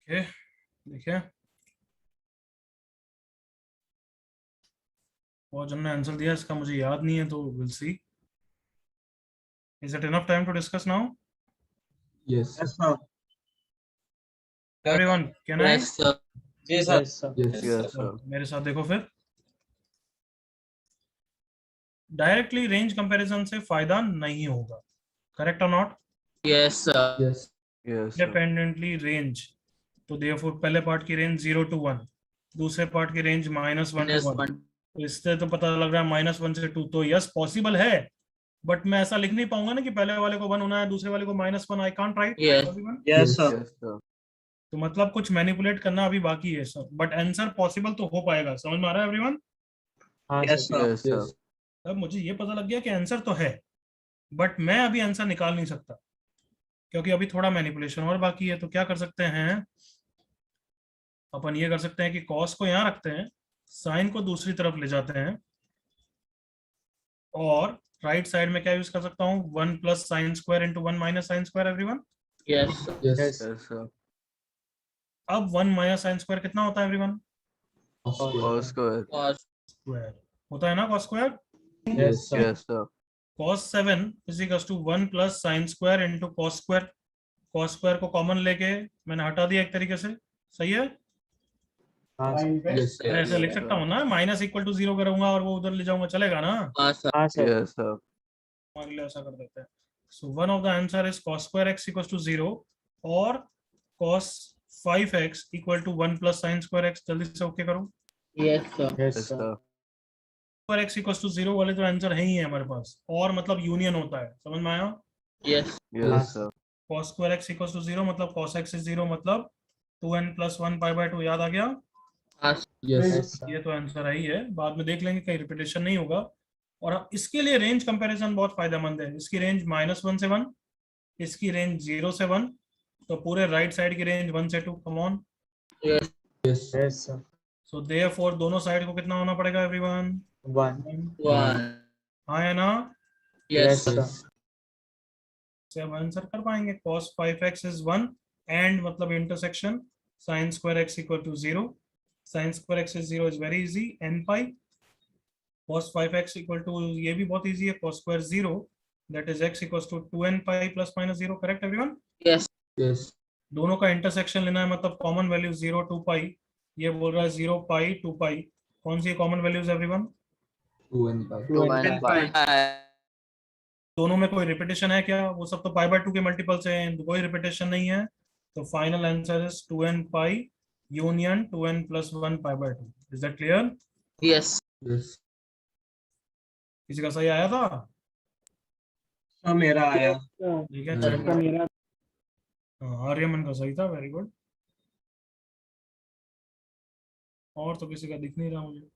ओके देखिए, और जन ने आंसर दिया इसका मुझे याद नहीं है, तो will see. Is it enough time to discuss now? Yes, sir. Everyone can I? Yes, sir. Yes, sir. Yes, sir. Yes, sir. मेरे साथ देखो फिर। डायरेक्टली रेंज कंपैरिजन से फायदा नहीं होगा, करेक्ट और not? Yes, sir. Yes, sir. Independently range, तो देयरफॉर पहले पार्ट की रेंज 0 to 1, दूसरे पार्ट की रेंज -1 to Minus 1, 1. तो इससे तो पता लग रहा है -1 से 2, तो यस पॉसिबल है, बट मैं ऐसा लिख नहीं पाऊंगा ना कि पहले वाले को 1 होना है दूसरे वाले को -1, I can't right. Yes. Yes, sir. Yes, sir. तो मतलब कुछ मैनिपुलेट करना अभी बाकी है सर, बट आंसर पॉसिबल तो हो पाएगा, समझ में आ रहा है एवरीवन? हाँ Yes, sir. sir. Yes, sir. अब मुझे ये पता लग गया कि आंसर तो है, बट मैं अभी आंसर निकाल नहीं सकता क्योंकि अभी थोड़ा मैनिपुलेशन और बाकी है। तो क्या कर सकते हैं अपन, ये कर सकते हैं कि कॉस को यहाँ रखते हैं, साइन को दूसरी तरफ ले जाते हैं, और राइट साइड में क्या यूज कर सकता हूँ, 1 + sin² × 1 - sin²। Everyone Yes, sir. Yes, Yes. sir. अब 1 - sin² कितना होता है everyone? Cos square. Cos. Square होता है ना, cos square। Yes, sir. Yes, sir. cos 7 = 1 + sin² × cos²। cos² को कॉमन लेके मैंने हटा दिया एक तरीके से, सही है? हाँ सर। Yes, मैं ऐसे लिख सकता हूँ ना, -=0 करूंगा और वो उधर ले जाऊंगा, चलेगा ना? हाँ, sir. हाँ सर। Yes, sir. हमारे लिए ऐसा कर देते हैं। So one of the answer is cos² x = 0 और cos 5x = 1 + sin² x। जल्दी से ओके करो। Yes, sir. Yes, Yes, sir. sir. पर x = 0 वाले तो आंसर है ही है हमारे पास, और मतलब यूनियन होता है, समझ में आया? Yes. Yes, sir. cos² x = 0 मतलब cos x is 0 मतलब 2n + 1 π/2, याद आ गया? हाँ, sir. Yes, sir. ये तो आंसर है ही है, बाद में देख लेंगे कहीं रिपीटेशन नहीं होगा। और अब इसके लिए रेंज कंपैरिजन बहुत फायदेमंद है। इसकी रेंज -1 से 1, इसकी रेंज 0 से 1, तो पूरे राइट साइड की रेंज 1 से 2। Come on. Yes. Yes, sir. So therefore दोनों साइड को कितना होना पड़ेगा एवरीवन? 1. 1. हाँ है ना? Yes, Yes, sir. sir. से अब आंसर कर पाएंगे। cos 5x is 1 एंड मतलब intersection sin² x = 0। sin² x is 0 is very easy, n pi। cos 5x = ये भी बहुत इजी है, cos² 0 that is x = 2n pi ± 0। Correct everyone? Yes. Yes. दोनों का इंटरसेक्शन लेना है, मतलब कॉमन वैल्यू 0 2 pi, ये बोल रहा है 0 pi 2 pi। कौन सी common values everyone? 2n pi. 2n pi। दोनों में कोई रिपीटेशन है क्या? वो सब तो π/2 के मल्टीपल से हैं, कोई रिपीटेशन नहीं है, तो final answer is 2n pi union 2n + 1 π/2। Is that clear? Yes. Yes. किसी का सही आया था? Sir, मेरा आया। ठीक है, सर चेक का मेरा हाँ, आर्यमन का सही था, वेरी गुड। और तो किसी का दिख नहीं रहा मुझे।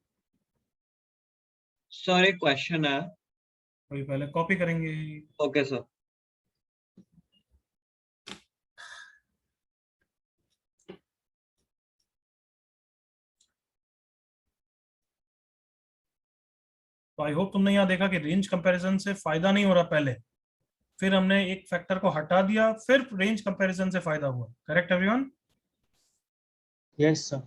Sir, एक क्वेश्चन है। वही पहले कॉपी करेंगे। Okay, sir. तो आई होप तुमने यहाँ देखा कि रेंज कंपैरिजन से फायदा नहीं हो रहा पहले, फिर हमने एक फैक्टर को हटा दिया, फिर रेंज कंपैरिजन से फायदा हुआ। Correct everyone? Yes, sir.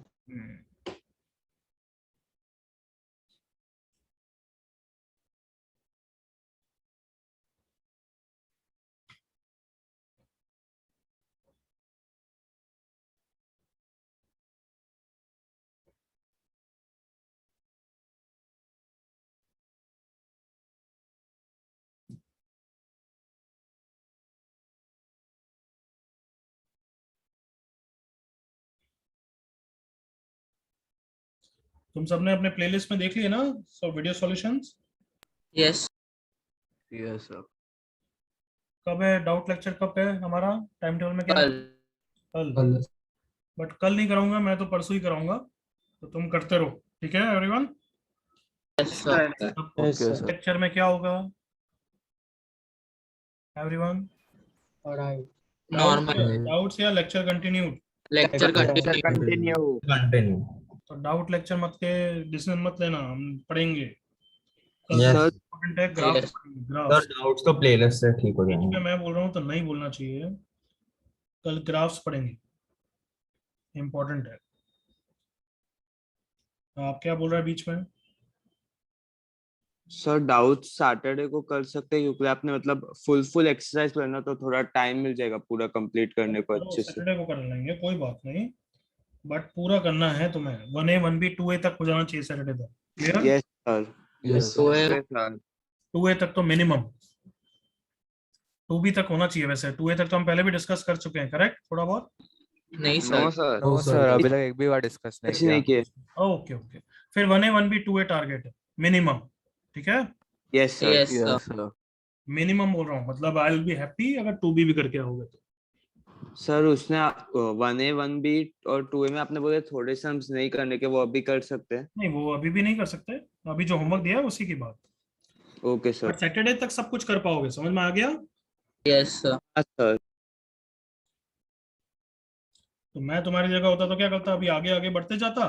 तुम सबने अपने प्लेलिस्ट में देख लिए ना सब video solutions? Yes. Yes, sir. कब है डाउट लेक्चर, कब है हमारा टाइम टेबल में? क्या कल. कल? बट कल नहीं कराऊंगा मैं, तो परसों ही कराऊंगा, तो तुम करते रहो, ठीक है everyone? Yes, sir. Okay, sir. Lecture में क्या होगा एवरीवन? Alright. Normal. डाउट्स या lecture continued? Lecture continue. Continue. तो डाउट लेक्चर मत के डिसीजन मत लेना, हम पढ़ेंगे Yes. Sir, इम्पोर्टेंट है। Graph Yes. Graph sir doubts तो प्लेलिस्ट से ठीक हो ठीक है, जाएंगे। मैं बोल रहा हूँ तो नहीं बोलना चाहिए। कल ग्राफ्स पढ़ेंगे। इम्पोर्टेंट है। आप क्या बोल रहे हैं बीच में? सर डाउट सैटरडे को कर सकते हैं क्योंकि आपने मतलब फुल एक्सरसाइज करना तो थोड़ा टाइम मिल जाएगा पूरा कंप्लीट करने को अच्छे से। सैटरडे को कर लेंगे, कोई बात नहीं, बट पूरा करना है तुम्हें। 1A 1B 2A तक हो जाना चाहिए सैटरडे तक। Clear? Yes sir. Yes, So, sir. 2A तक तो मिनिमम, 2B तक होना चाहिए। वैसे 2A तक तो हम पहले भी डिस्कस कर चुके हैं, करेक्ट? थोड़ा बहुत। नहीं no sir, sir. No, sir. अभी तक एक भी बार डिस्कस नहीं कुछ नहीं किया। किए। ओके ओके, फिर 1A 1B 2A टारगेट है मिनिमम, ठीक है? Yes sir. yes sir, Yes, sir. Minimum बोल रहा हूँ, मतलब आई विल बी हैप्पी अगर 2B भी करके आओगे तो। सर उसने 1A 1B और 2A में आपने बोले थोड़े सम्स नहीं करने के, वो अभी कर सकते हैं। नहीं, वो अभी भी नहीं कर सकते, अभी जो होमवर्क दिया है उसी की बात। Okay but sir. सैटरडे तक सब कुछ कर पाओगे, समझ में आ गया? yes sir, सर तो मैं तुम्हारी जगह होता तो क्या करता, अभी आगे आगे बढ़ते जाता।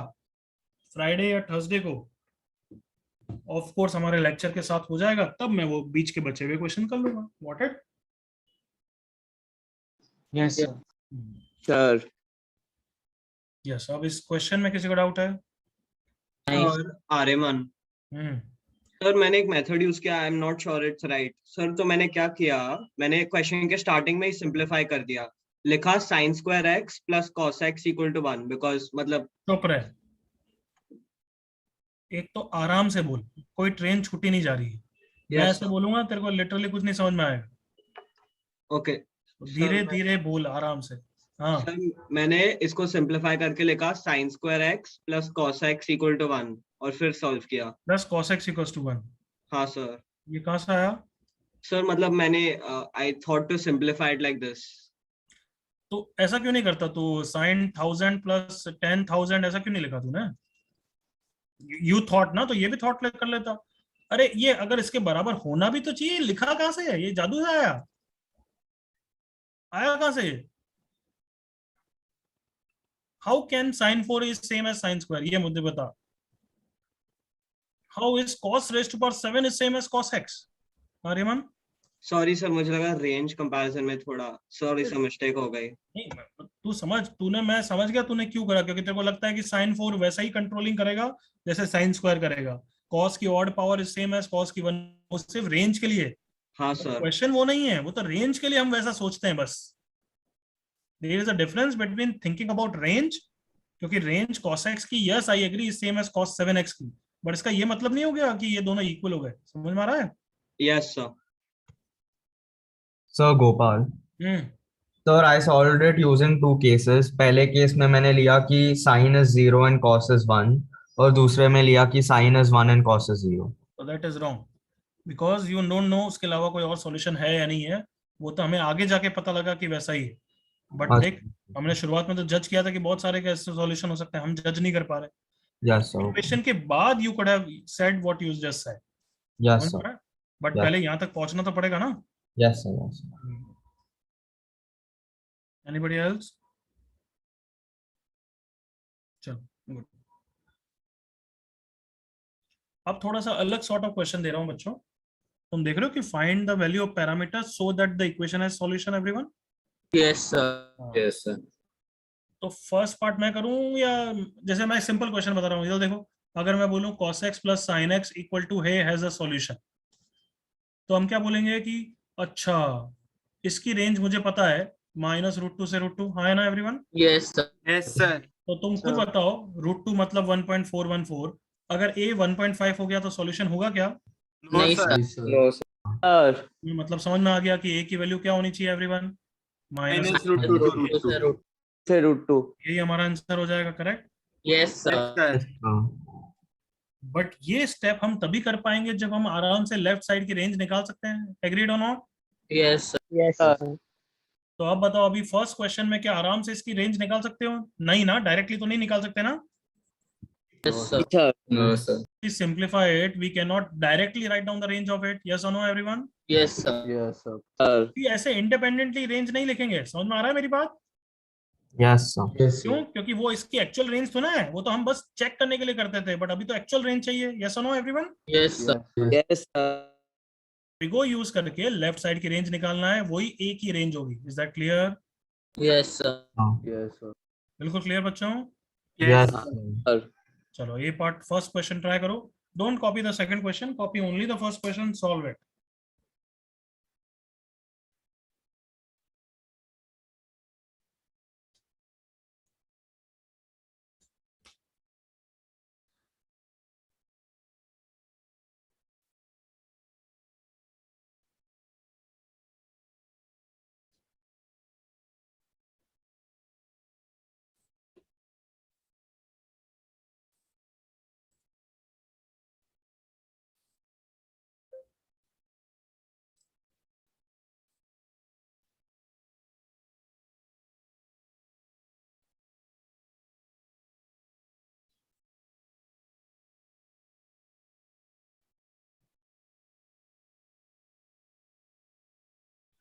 फ्राइडे या थर्सडे को ऑफ कोर्स हमारे लेक्चर के साथ हो जाएगा, तब मैं वो बीच के बचे हुए क्वेश्चन कर लूंगा। What it? Yes, sir. Sir yes. अब इस क्वेश्चन में किसी को डाउट है? नहीं और आर्यमन हम्म, सर, मैंने एक मेथड यूज किया, I am not sure it's right sir. तो मैंने क्या किया, मैंने क्वेश्चन के स्टार्टिंग में ही सिंप्लीफाई कर दिया, लिखा sine square x plus cos x equal to 1, because मतलब चुप रहे। एक तो आराम से बोल, कोई ट्रेन छूटी नहीं जा रही है। मैं Yes, ऐसे sir. बोलूंगा तेरे को लिटरली कुछ नहीं समझ में आएगा। ओके धीरे धीरे बोल, आराम से। हाँ, सर, मैंने इसको सिंप्लीफाई करके लिखा sine square x plus cos x equal to 1 और फिर सॉल्व किया। Plus cos x equals to 1। हाँ सर। ये कहाँ से आया? सर मतलब मैंने I thought to simplify it like this. तो ऐसा क्यों नहीं करता तू? साइन 1000 प्लस 10,000 ऐसा क्यों नहीं लिखा तूने? यू थॉट ना, तो ये भी थॉट कर लेता। अरे ये अगर इसके बराबर होना भी तो चाहिए, लिखा कहाँ से है? ये जादू से आया? आया कहाँ से? How can sine 4 is same as sine square? ये मुझे बता। How is cos raised to power 7 is same as cos x? Aryaman, sorry sir, मुझे लगा रेंज कंपैरिजन में थोड़ा सॉरी सर मिस्टेक हो गई। नहीं तू समझ, तूने, मैं समझ गया तूने क्यों करा, क्योंकि तेरे को लगता है कि साइन 4 वैसा ही कंट्रोलिंग करेगा जैसे साइन स्क्वायर करेगा। कॉस की odd power is same as cos की 1, वो सिर्फ रेंज के लिए। हाँ सर। क्वेश्चन वो नहीं है, वो तो रेंज के लिए हम वैसा सोचते हैं बस। There is a difference between thinking about range, क्योंकि रेंज cos x की, yes I agree, is same as cos 7x की, बट इसका ये मतलब नहीं हो गया कि ये दोनों इक्वल हो गए। समझ में आ रहा है? Yes sir. Sir Gopal. Sir, I solved it using two cases. पहले केस में मैंने लिया कि sin is 0 and cos is 1, और दूसरे में लिया कि sin is 1 and cos is 0. तो that is wrong, because you don't know उसके अलावा कोई और सॉल्यूशन है या नहीं है। वो तो हमें आगे जाके पता लगा कि वैसा ही है। बट अच्छा। देख, हमने शुरुआत में तो जज किया था कि बहुत सारे कैसे सॉल्यूशन हो सकते हैं, हम जज नहीं कर पा रहे। Yes, sir. क्वेश्चन के बाद you could have said what you just said. Yes, sir. But Yeah. पहले यहाँ तक पहुंचना तो पड़ेगा ना। Yes, sir. Yes, sir. Anybody else? चलो, गुड। अब थोड़ा सा अलग सॉर्ट ऑफ क्वेश्चन दे रहा हूं बच्चों। तुम देख रहे हो कि find the value of parameter so that the equation has solution, everyone? yes sir, Yes, sir. तो फर्स्ट पार्ट मैं करूं या जैसे मैं सिंपल क्वेश्चन बता रहा हूं, इधर देखो। अगर मैं बोलूं cos x plus sin x equal to है हैज अ सॉल्यूशन, तो हम क्या बोलेंगे कि अच्छा इसकी रेंज मुझे पता है, -√2 से √2, हाँ है ना everyone? yes sir, yes sir. तो तुम खुद बताओ, √2 मतलब 1.414, अगर a 1.5 हो गया तो सॉल्यूशन होगा क्या? नहीं sir, Yes, sir. No sir. ये मतलब समझ में आ गया कि a की वैल्यू क्या होनी चाहिए एवरीवन? -√2 -√2 से √2। यही हमारा आंसर हो जाएगा, करेक्ट? yes sir, बट ये स्टेप हम तभी कर पाएंगे जब हम आराम से लेफ्ट साइड की रेंज निकाल सकते हैं। एग्रीड और not? yes sir, Yes, sir. तो अब बताओ, अभी फर्स्ट क्वेश्चन में क्या आराम से इसकी रेंज निकाल सकते हो? नहीं ना, डायरेक्टली तो नहीं निकाल सकते ना। yes sir, sir No, sir. Please simplify it. We cannot directly write down the range of it. Yes or no, everyone? yes sir, Yes, sir. Sir कि ऐसे इंडिपेंडेंटली रेंज नहीं लिखेंगे। समझ में आ रहा है मेरी बात? Yes, sir. Yes, क्यों? sir. क्योंकि वो इसकी एक्चुअल रेंज तो ना है, वो तो हम बस चेक करने के लिए करते थे, बट अभी तो एक्चुअल रेंज चाहिए। यस और no everyone? yes sir, Yes, yes sir. Trigo use करके लेफ्ट साइड की रेंज निकालना है, वही ए की रेंज होगी। Is that clear? yes sir, yes, sir. बिल्कुल क्लियर बच्चों? Yes. sir. चलो ये पार्ट फर्स्ट क्वेश्चन ट्राई करो. Don't copy the second question, copy only the first question, solve it.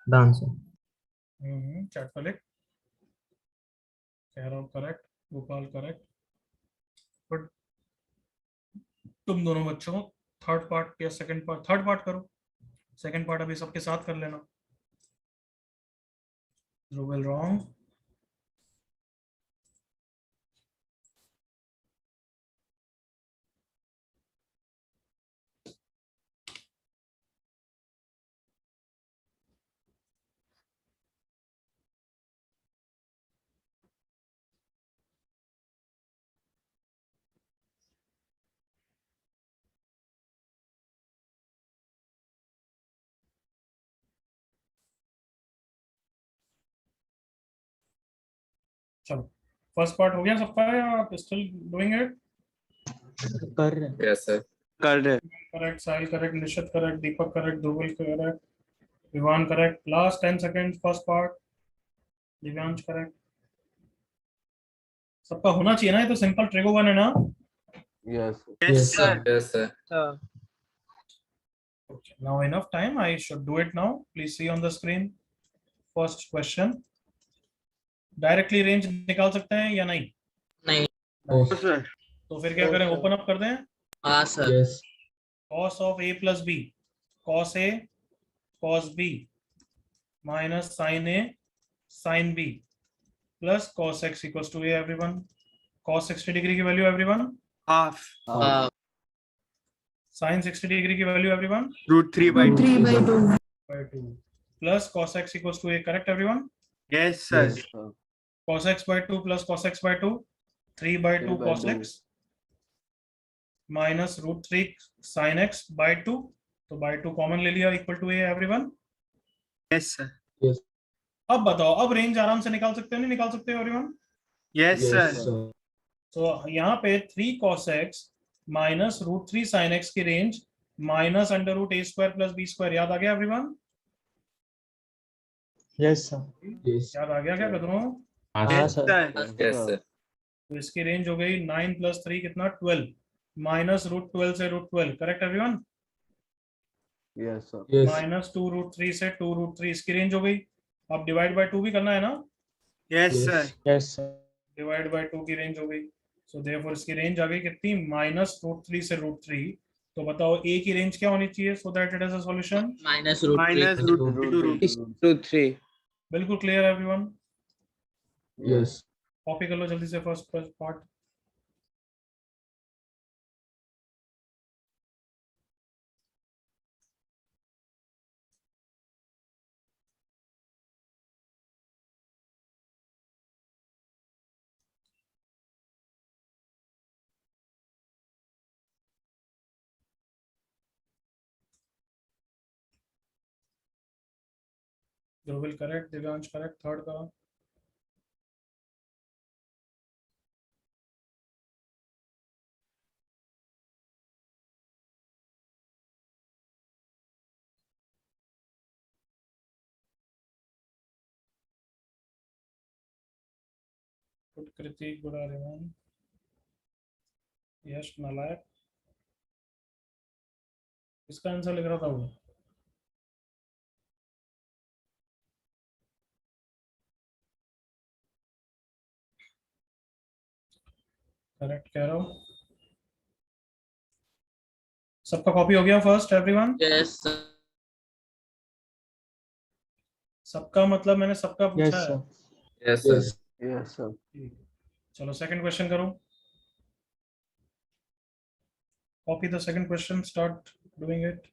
Done, sir. Chat पर लिख. Carol correct, Gopal correct. But तुम दोनों बच्चों थर्ड पार्ट या सेकंड पार्ट, थर्ड पार्ट करो. सेकंड पार्ट अभी सबके साथ कर लेना. ध्रुवल रॉन्ग. चलो फर्स्ट पार्ट हो गया सबका या आप स्टिल डूइंग इट? कर रहे हैं। Yes, sir. कर रहे. Correct, Sahil correct, Nishit correct, Deepak correct, Dhruval correct, Vivaan correct. Last 10 second first part. Divyansh correct. सबका होना चाहिए ना, ये तो सिंपल ट्रिगोन है ना. Yes. Yes, sir. Yes, sir. Okay, now enough time, I should do it now. Please see on the screen. First question. Directly range निकाल सकते हैं या नहीं? नहीं. Sir. तो फिर क्या करें, ओपन अप कर दें. हाँ sir. Yes. cos of a plus b, cos a cos b minus sin a sin b plus cos x equals to a. everyone, cos 60 degree की value everyone, Half. sin 60 degree की value everyone, √3/2. 3/2. by 2 plus cos x equals to a. correct everyone? Yes, sir. Yes, sir. cos x by 2 plus cos x by 2, 3/2 cos 3/2. x minus √3 sin x by 2. तो by 2 common ले लिया, equal to a. everyone, Yes, sir. अब बताओ, अब range आराम से निकाल सकते हो नहीं निकाल सकते हो everyone? Yes, Yes, sir. sir. तो यहाँ पे 3 cos x minus √3 sin x की range minus √a² plus b². याद आ गया everyone? Yes, sir. Yes. याद आ गया क्या कदरों? हाँ, Yes, sir. sir. Yes, sir. तो इसकी रेंज हो गई 9 + 3 कितना 12 minus √12 से √12. Correct everyone? Yes, sir. Yes. Minus 2 √3 से 2 √3 इसकी रेंज हो गई. अब डिवाइड बाय 2 भी करना है ना. Yes, sir. Yes, sir. Divide by 2 की रेंज हो गई. सो देयरफॉर इसकी रेंज आ गई कितनी, -√3 से √3. तो बताओ a की रेंज क्या होनी चाहिए so that it is a solution? Minus √3. Minus √2. बिल्कुल क्लियर एवरीवन? Yes. कॉपी कर लो जल्दी से first part. Dhruval correct, Divyansh correct, third का. कृति, गुड एवरीवन. यश नालायक. इसका आंसर लिख रहा था वो. करेक्ट कह रहा हूँ. सबका कॉपी हो गया फर्स्ट एवरीवन? Yes, sir. सबका मतलब मैंने सबका पूछा Yes, है. sir. Yes, sir. Yes, sir. चलो सेकंड क्वेश्चन करो. Copy the second question, start doing it.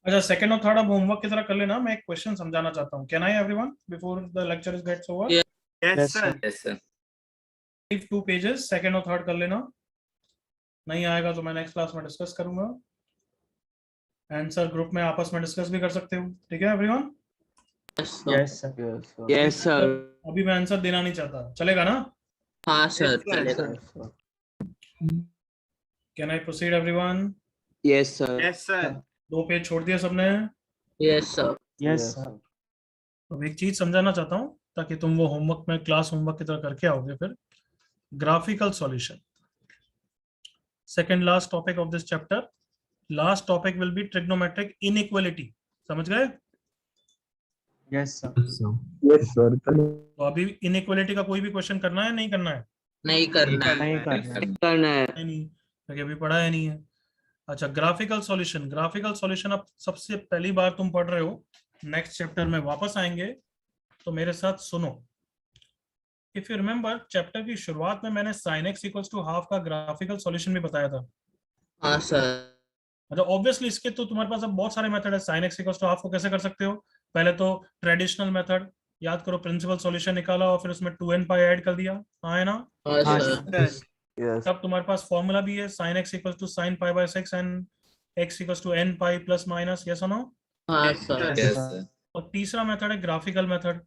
अच्छा, सेकंड और थर्ड अब होमवर्क की तरह कर लेना. मैं एक क्वेश्चन समझाना चाहता हूँ. Can I everyone before the lecture is gets over? Yes, sir. Yes, sir. 2 pages second और थर्ड कर लेना. नहीं आएगा तो मैं नेक्स्ट क्लास में डिस्कस करूंगा. आंसर ग्रुप में आपस में डिस्कस भी कर सकते हो. ठीक है everyone? Yes, sir. Yes, sir. Yes, sir. अभी मैं आंसर देना नहीं चाहता. चलेगा ना? हाँ सर, Yes, sir. चलेगा. Yes, sir. Can I proceed everyone? Yes, sir. Yes, sir. 2 page छोड़ दिया सबने. Yes, sir. Yes, sir. अब एक चीज समझाना चाहता हूँ ताकि तुम वो होमवर्क में क्लास होमवर्क की तरह करके आओगे. फिर graphical solution, second last topic of this chapter. Last topic will be trigonometric inequality. समझ गए? Yes, sir. Yes, sir. तो अभी इनइक्वालिटी का कोई भी क्वेश्चन करना है नहीं करना है? नहीं करना है. नहीं करना है. करना है. नहीं, क्योंकि अभी पढ़ा है नहीं है. अच्छा, ग्राफिकल सॉल्यूशन. ग्राफिकल सॉल्यूशन अब सबसे पहली बार तुम पढ़ रहे हो. नेक्स्ट चैप्टर में वापस आएंगे तो मेरे साथ सुनो. इफ यू रिमेम्बर, चैप्टर की शुरुआत में मैंने sin x equals to half का ग्राफिकल सॉल्यूशन भी बताया था. हाँ सर. मतलब ऑब्वियसली इसके तो तुम्हारे पास अब बहुत सारे मेथड है. sin x equals to half को कैसे कर सकते हो? पहले तो ट्रेडिशनल मेथड याद करो, प्रिंसिपल सॉल्यूशन निकाला और फिर उसमें 2n पाई ऐड कर दिया. हाँ है ना? हाँ सर. Yes. तब तुम्हारे पास फॉर्मूला भी है, sin x equals to sin pi by 6 and x equals to n pi plus minus. Yes और नो? हाँ सर. Yes, sir. और तीसरा मेथड है ग्राफिकल मेथड.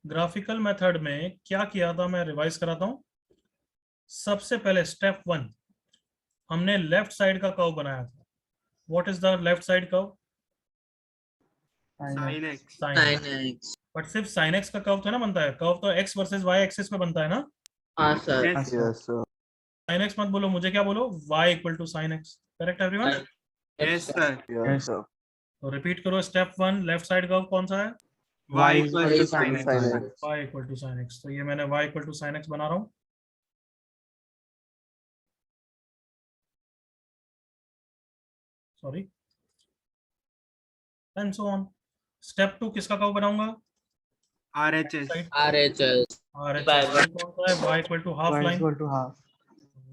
ग्राफिकल मेथड में क्या किया था मैं रिवाइज कराता हूं. सबसे पहले स्टेप 1 हमने लेफ्ट साइड का कर्व बनाया था. What is the left side curve? Sin X. sin. Sin X. But सिर्फ sin x का कर्व तो ना बनता है. कर्व तो x वर्सेस y एक्सिस पे बनता है ना. हाँ sir. Yes, sir. Yes, sir. sin x मत बोलो, मुझे क्या बोलो? y equal to sin x. Correct everyone? Yes, sir. Yes, sir. तो रिपीट करो. स्टेप 1 लेफ्ट साइड कर्व कौन सा है? Y equals to sin X. Sin X. y equal to sin x. तो ये मैंने y equal to sin x बना रहा हूँ. Sorry. And so on. Step 2 किसका कर्व बनाऊंगा? RHS. RHS. कौन सा है? y equal to half line. to half.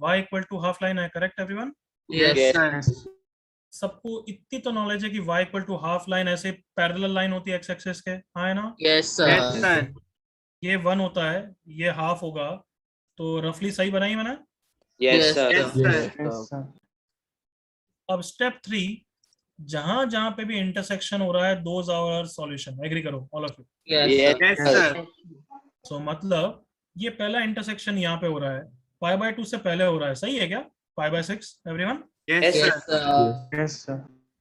y equal to half line है. Correct everyone? Yes, Yes. sir. सबको इतनी तो नॉलेज है कि y equal to half line ऐसे पैरेलल लाइन होती है x एक्सिस के. हाँ है ना? Yes, Yes, sir. sir. ये 1 होता है, ये हाफ होगा. तो रफली सही बनाई मैंने. Yes, Yes, sir. Yes, sir. Yes, sir. अब स्टेप 3, जहां जहां पे भी इंटरसेक्शन हो रहा है, दोज आवर सॉल्यूशन. एग्री करो all of you. Yes, Yes. sir. Yes, sir. सो मतलब ये पहला इंटरसेक्शन यहाँ पे हो रहा है, पाई बाय 2 से पहले हो रहा है. सही है क्या? पाई by 6 everyone? Yes, Yes, sir. Yes, sir. Yes, sir.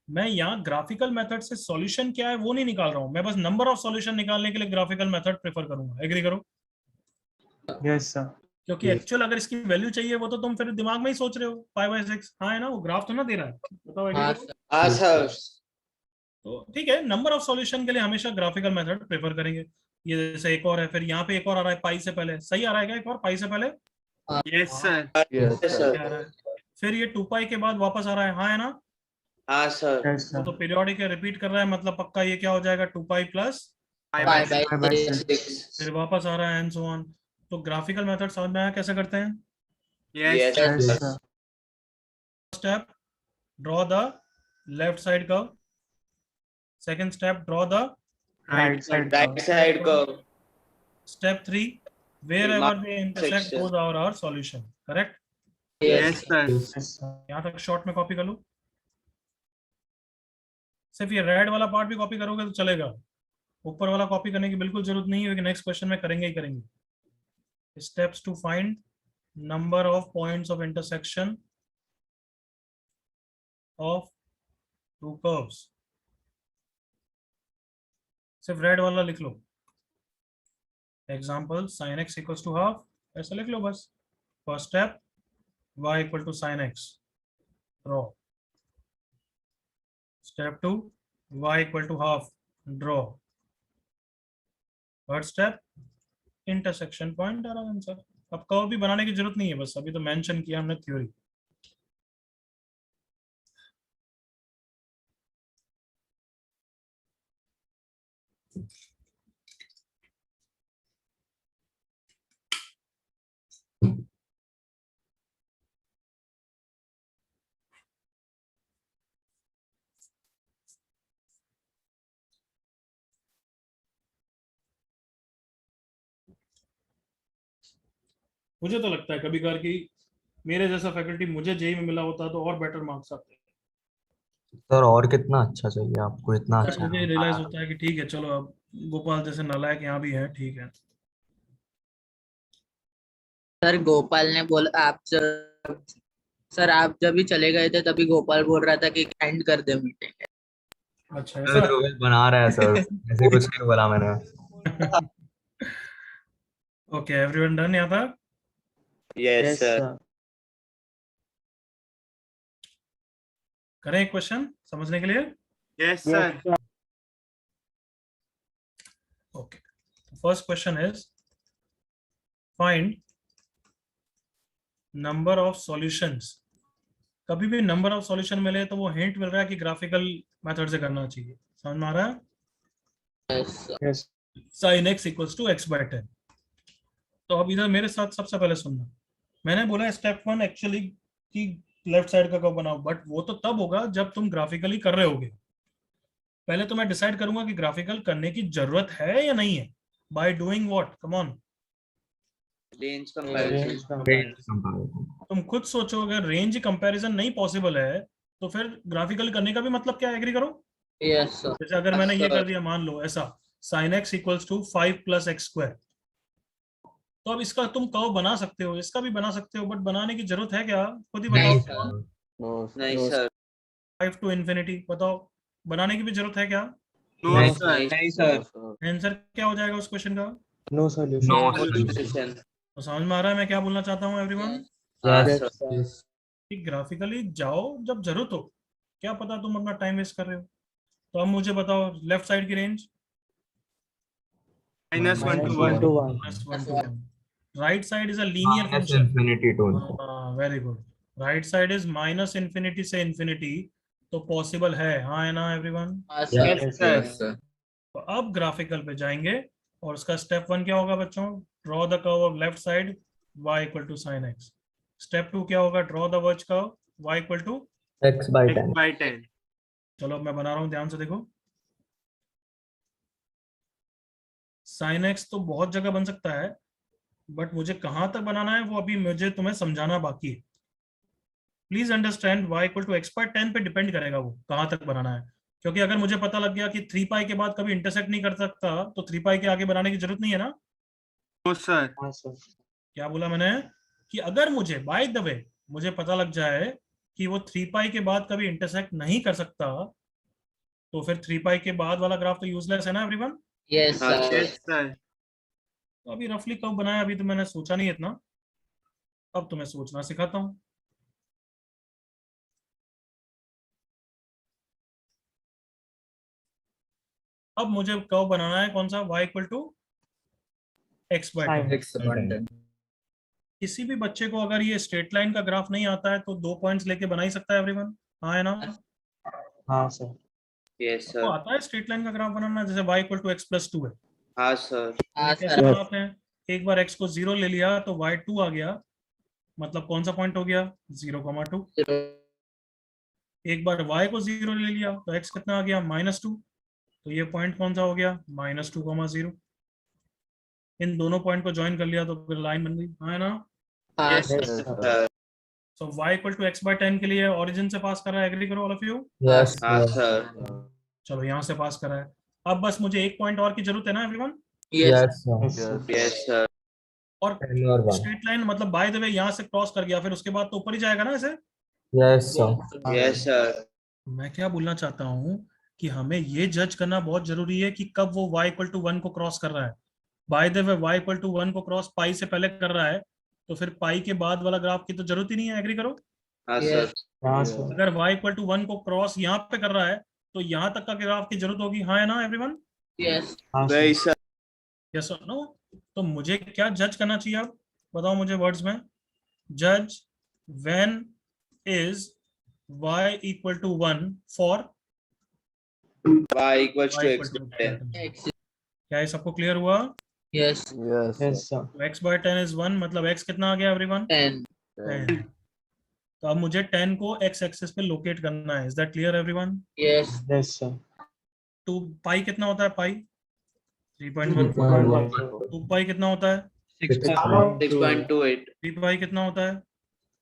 मैं यहाँ ग्राफिकल मेथड से सॉल्यूशन क्या है वो नहीं निकाल रहा हूँ. मैं बस नंबर ऑफ सॉल्यूशन निकालने के लिए ग्राफिकल मेथड प्रेफर करूंगा. एग्री करो? Yes, sir. क्योंकि एक्चुअल अगर इसकी वैल्यू चाहिए वो तो तुम फिर दिमाग में ही सोच रहे हो. पाई बाय 6. हाँ है ना? वो ग्राफ तो ना दे रहा है. बताओ agree हाँ करो? सर. sir. तो ठीक है, नंबर ऑफ सॉल्यूशन के लिए हमेशा ग्राफिकल मेथड प्रेफर करेंगे. ये जैसे एक और है, फिर यहाँ पे एक और आ रहा है पाई से पहले. सही आ रहा है क्या? एक और पाई से पहले Yes, sir. Yes, Yes, sir. आ रहा है. फिर ये 2 पाई के बाद वापस आ रहा है. हाँ है ना? हाँ sir. Yes, वो sir. तो पीरियोडिक है, रिपीट कर रहा है, मतलब पक्का ये क्या हो जाएगा? 2 pi plus Bye Bye bye. bye. Bye bye, sir. sir. 6. फिर वापस आ रहा है एंड सो ऑन. तो ग्राफिकल मेथड समझ में आया कैसे करते हैं? Yes, Yes, sir. Yes, sir. sir. Step, draw the left side curve. Second step, draw the Right side. Right side curve. Step 3, wherever they intersect Section. those are our solution. Correct? Yes, sir. Yes, sir. यहाँ तक short में copy कर लो. सिर्फ ये red वाला part भी copy करोगे तो चलेगा. ऊपर वाला कॉपी करने की बिल्कुल जरूरत नहीं है, क्योंकि नेक्स्ट क्वेश्चन में करेंगे ही करेंगे. Steps to find number of points of intersection of two curves. सिर्फ रेड वाला लिख लो. Example sin x equals to half, ऐसा लिख लो बस. First step y equal to sin x. draw. Step 2, y equal to half, draw. Third step, intersection point और answer. अब कर्व भी बनाने की जरूरत नहीं है, बस अभी तो मेंशन किया हमने थ्योरी. मुझे तो लगता है कभी कभार कि मेरे जैसा फैकल्टी मुझे जेई में मिला होता तो और बेटर मार्क्स आते. सर और कितना अच्छा चाहिए आपको, इतना सर अच्छा मुझे रियलाइज होता है कि ठीक है चलो, अब गोपाल जैसे नालायक यहाँ भी है, ठीक है. सर गोपाल ने बोला आप जब भी चले गए थे तभी गोपाल बोल रहा था कि एंड कर दे मीटिंग. अच्छा सर ऐसा. ध्रुवील बना रहा है सर, ऐसे कुछ नहीं बोला मैंने. ओके, एवरीवन डन यहाँ तक? Yes, sir. करें एक क्वेश्चन समझने के लिए? Yes, sir. Okay. First question is find number of solutions. कभी भी नंबर ऑफ सॉल्यूशन मिले तो वो हिंट मिल रहा है कि ग्राफिकल मेथड से करना चाहिए. समझ में आ रहा है? Yes. sin x equals to x by 10. तो अब इधर मेरे साथ सबसे पहले सुनना. मैंने बोला स्टेप 1 एक्चुअली कि लेफ्ट साइड का कर्व बनाओ, बट वो तो तब होगा जब तुम ग्राफिकली कर रहे होगे. पहले तो मैं डिसाइड करूंगा कि ग्राफिकल करने की जरूरत है या नहीं है. By doing what? Come on, Range comparison. तुम खुद सोचो. अगर रेंज कंपैरिजन नहीं पॉसिबल है तो फिर ग्राफिकल करने का भी मतलब क्या? एग्री करो. Yes sir. जैसे अगर मैंने ये कर दिया, मान लो ऐसा sin x equals to 5 plus x square, तो अब इसका तुम कर्व बना सकते हो, इसका भी बना सकते हो, बट बनाने की जरूरत है क्या? खुद ही बताओ. नहीं सर. 5 to infinity बताओ, बनाने की भी जरूरत है क्या? नहीं नहीं सर. आंसर क्या हो जाएगा उस क्वेश्चन का? No solution. No Solution. तो समझ में आ रहा है मैं क्या बोलना चाहता हूँ एवरीवन? Yes, sir. कि ग्राफिकली जाओ जब जरूरत हो, क्या पता तुम अपना टाइम वेस्ट कर रहे हो. तो अब मुझे बताओ लेफ्ट साइड की range. Minus 1 to 1. -1 to 1. Right side is a linear minus function. Infinity to. Very good. Right side is minus infinity से इन्फिनिटी, तो पॉसिबल है. हाँ है ना एवरीवन? Yes, sir. तो अब ग्राफिकल पे जाएंगे और उसका स्टेप 1 क्या होगा बच्चों? Draw the curve of left side y equal to sin x. Step 2 क्या होगा? Draw the verge curve y equal to x by 10. By 10. चलो अब मैं बना रहा हूं, ध्यान से देखो. sin x तो बहुत जगह बन सकता है, बट मुझे कहां तक बनाना है वो अभी मुझे तुम्हें समझाना बाकी है. Please understand, y equal to x by 10 पे डिपेंड करेगा वो कहां तक बनाना है. क्योंकि अगर मुझे पता लग गया कि 3 पाई के बाद कभी इंटरसेक्ट नहीं कर सकता, तो 3 पाई के आगे बनाने की जरूरत नहीं है ना. No, sir. क्या बोला मैंने? कि अगर मुझे बाय द वे मुझे पता लग जाए कि वो 3 पाई के बाद कभी इंटरसेक्ट नहीं कर सकता, तो फिर 3 पाई के बाद वाला ग्राफ तो यूजलेस है ना everyone. Yes sir. Yes, sir. तो अभी रफली कब बनाया, अभी तो मैंने सोचा नहीं इतना. अब तुम्हें सोचना सिखाता हूं. अब मुझे कर्व बनाना है कौन सा? y equal to x by 10. किसी भी बच्चे को अगर ये स्ट्रेट लाइन का ग्राफ नहीं आता है तो 2 पॉइंट्स लेके बना ही सकता है एवरीवन. हाँ है ना? हाँ सर. Yes, तो sir. आता है स्ट्रेट लाइन का ग्राफ बनाना. जैसे y इक्वल टू x+2 है. हाँ सर. हाँ कैसे सर. ग्राफ है? एक बार x को 0 ले लिया तो y 2 आ गया, मतलब कौन सा पॉइंट हो गया? 0,2. एक बार y को 0 ले लिया तो x कितना आ गया? -2. तो ये पॉइंट कौन सा हो गया? -2,0. इन दोनों पॉइंट को ज्वाइन कर लिया तो फिर लाइन बन गई. हाँ है ना? हाँ Yes, sir. sir. So y equal to x by 10 के लिए ओरिजिन से पास कर रहा है. एग्री करो ऑल ऑफ यू. Yes. हाँ सर. चलो यहाँ से पास करा है. अब बस मुझे एक पॉइंट और की जरूरत है ना एवरीवन. यस. Yes, sir. और 10 और 1. स्ट्रेट लाइन मतलब बाय द वे यहाँ से क्रॉस कर गया, फिर उसके बाद तो ऊपर ही जाएगा ना ऐसे. Yes, sir. Yes, sir. मैं क्या बोलना चाहता हूँ कि हमें ये जज करना बहुत जरूरी है कि कब वो y इक्वल टू 1 को क्रॉस कर रहा है. By the way y equal to 1 को क्रॉस पाई से पहले कर रहा है, तो फिर पाई के बाद वाला ग्राफ की तो जरूरत ही नहीं है. एग्री करो. हाँ सर. हाँ सर अगर y इक्वल टू 1 को क्रॉस यहाँ पे कर रहा है तो यहाँ तक का ग्राफ की जरूरत होगी, हाँ है ना एवरीवन? यस हाँ नहीं सर सर। यस और नो? तो मुझे क्या जज करना चाहिए अब, बताओ मुझे वर्ड्स में। जज when is y equal to 1 for y equals y to equal x to by 10. X क्या ये सबको क्लियर हुआ? यस यस सर तो x बाय 10 इज 1, मतलब x कितना आ गया एवरीवन? 10 10। तो अब मुझे 10 को x एक्सिस पे लोकेट करना है, is that clear everyone? Yes yes sir 2 पाई कितना होता है? पाई 3.1। 3.14 2 पाई कितना होता है? 6.28. 3 पाई कितना होता है?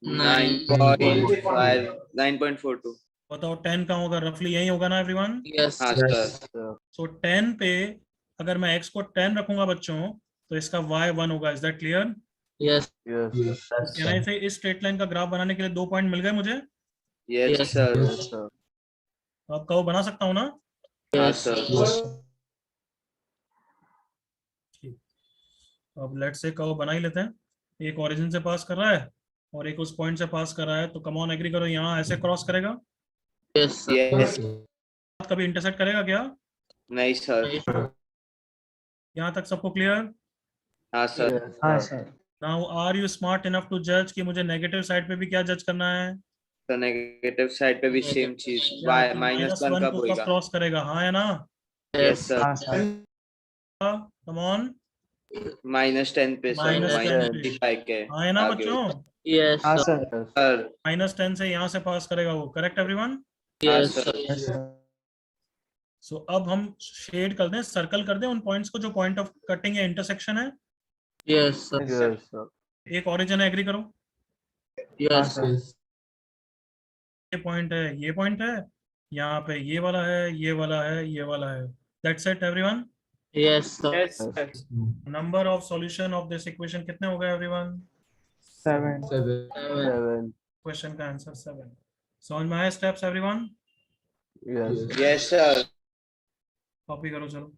9.5 9.42. बताओ 10 कहाँ होगा? रफली यही होगा ना एवरीवन? यस हाँ सर। सो 10 पे अगर मैं x को 10 रखूंगा बच्चों तो इसका y 1 होगा, इज दैट क्लियर? यस कहना है इस स्ट्रेट लाइन का ग्राफ बनाने के लिए 2 पॉइंट मिल गए मुझे। Yes Yes. sir. तो अब कहो बना सकता हूँ ना? हाँ यस सर। तो अब लेट्स से कहो बना ही लेते हैं। एक ओरिजिन से पास कर रहा है और एक उस पॉइंट से पास कर रहा है, तो कम ऑन एग्री करो, यहाँ ऐसे क्रॉस करेगा, यस Yes. कभी इंटरसेक्ट करेगा क्या? नहीं सर। यहाँ तक सबको क्लियर? हाँ सर। हाँ sir now are you smart enough to जज कि मुझे नेगेटिव साइड पे भी क्या जज करना है? तो नेगेटिव साइड पे भी सेम चीज क्या y माइनस -1 वन कब को कब होएगा? क्रॉस करेगा, हाँ है ना? Yes sir. हाँ सर कम ऑन, -10 पे सर, -10 पे, -55 के हाँ है ना आगे बच्चों? यस हाँ सर सर। -10 से यहाँ से पास करेगा वो, करेक्ट एवरीवन? हाँ yes sir. Yes sir so अब हम शेड कर दें, सर्कल कर दें उन पॉइंट्स को जो पॉइंट ऑफ कटिंग या इंटरसेक्शन है। यस एक ओरिजिन एग्री करो, यस ये पॉइंट है, ये पॉइंट है, यहाँ पे ये वाला है, ये वाला है, ये वाला है, that's it everyone. Yes number of solution of this equation कितने हो गए एवरीवन? 7 क्वेश्चन का आंसर 7। समझ में आया steps everyone? Yes sir. Copy करो चलो।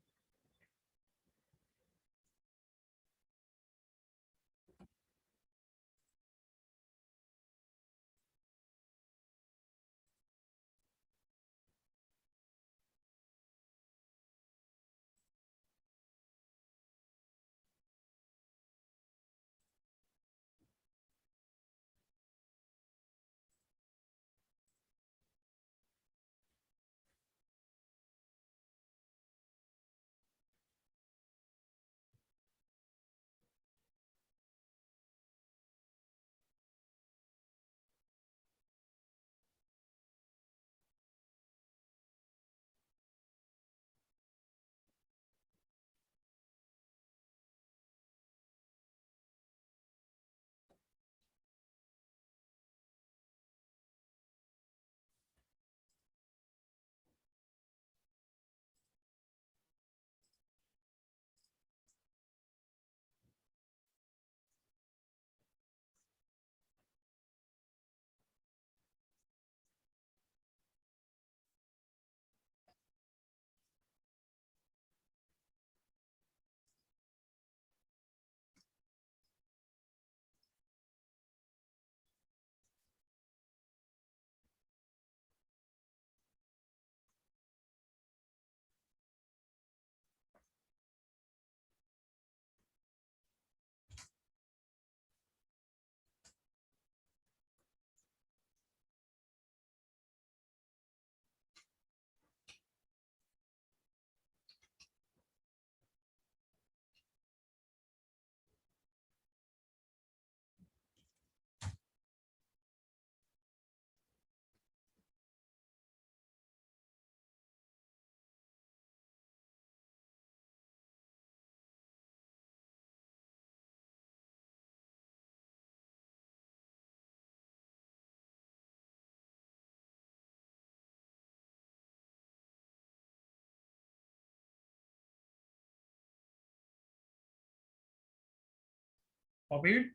Copied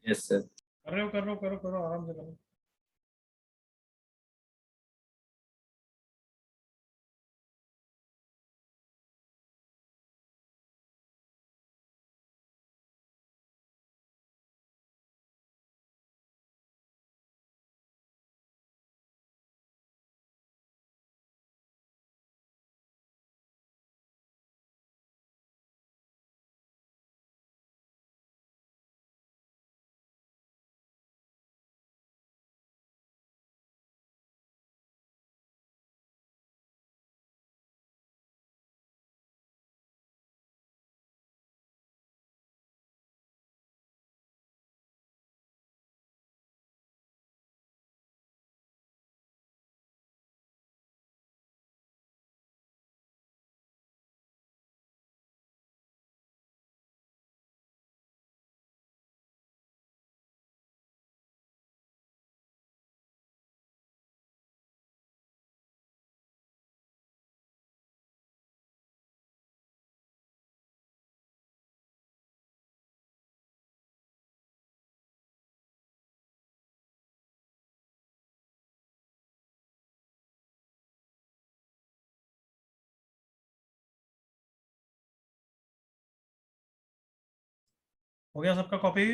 Yes, sir. कर रहे हो, करो करो करो, आराम से करो। हो गया सबका copy?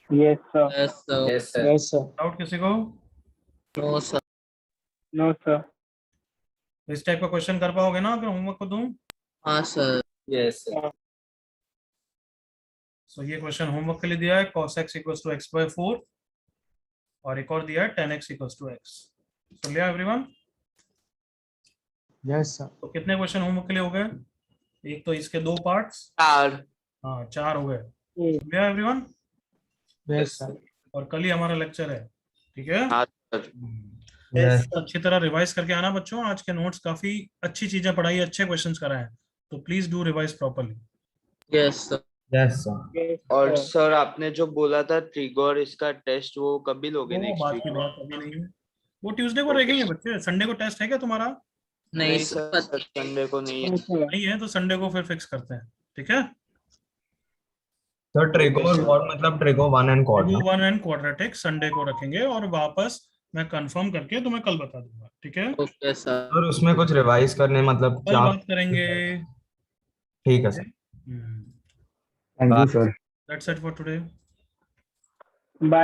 Yes, sir. Yes sir Yes, sir. Yes, sir. Doubt किसी को? No sir No, sir. इस टाइप का क्वेश्चन कर पाओगे ना अगर होमवर्क को दूं? हाँ सर Yes, sir. सो ये क्वेश्चन होमवर्क के लिए दिया है cos x equals to x by 4 और एक और दिया है tan x equals to x। So लिया एवरीवन? Yes, sir. तो कितने क्वेश्चन होमवर्क के लिए हो गए? एक तो इसके 2 पार्ट्स, 4 हाँ 4 हो गए। लिया एवरीवन? Yes, sir. और कल ही हमारा लेक्चर है, ठीक है? हाँ सर। Yes. अच्छी तरह रिवाइज करके आना बच्चों, आज के नोट्स काफी अच्छी चीजें पढ़ाई, अच्छे क्वेश्चंस कराए हैं, तो please do revise properly. Yes sir Yes, sir. और सर आपने जो बोला था ट्रिगर इसका टेस्ट वो कभी लोगे वो नेक्स्ट बात वीक? की बात अभी नहीं है, वो ट्यूसडे को रखेंगे बच्चे। संडे को टेस्ट है क्या तुम्हारा? नहीं नहीं सर सर, संडे को नहीं है। नहीं है तो संडे को फिर फिक्स करते हैं, ठीक है? So trigo what मतलब trigo 1 and quad वो ना? 1 एंड क्वाड्रेटिक संडे को रखेंगे और वापस मैं कंफर्म करके तुम्हें कल बता दूंगा, ठीक है? ओके सर और उसमें कुछ रिवाइज करने मतलब कल क्या? बात करेंगे। ठीक है sir. Thank you, sir. That's it for today. Bye.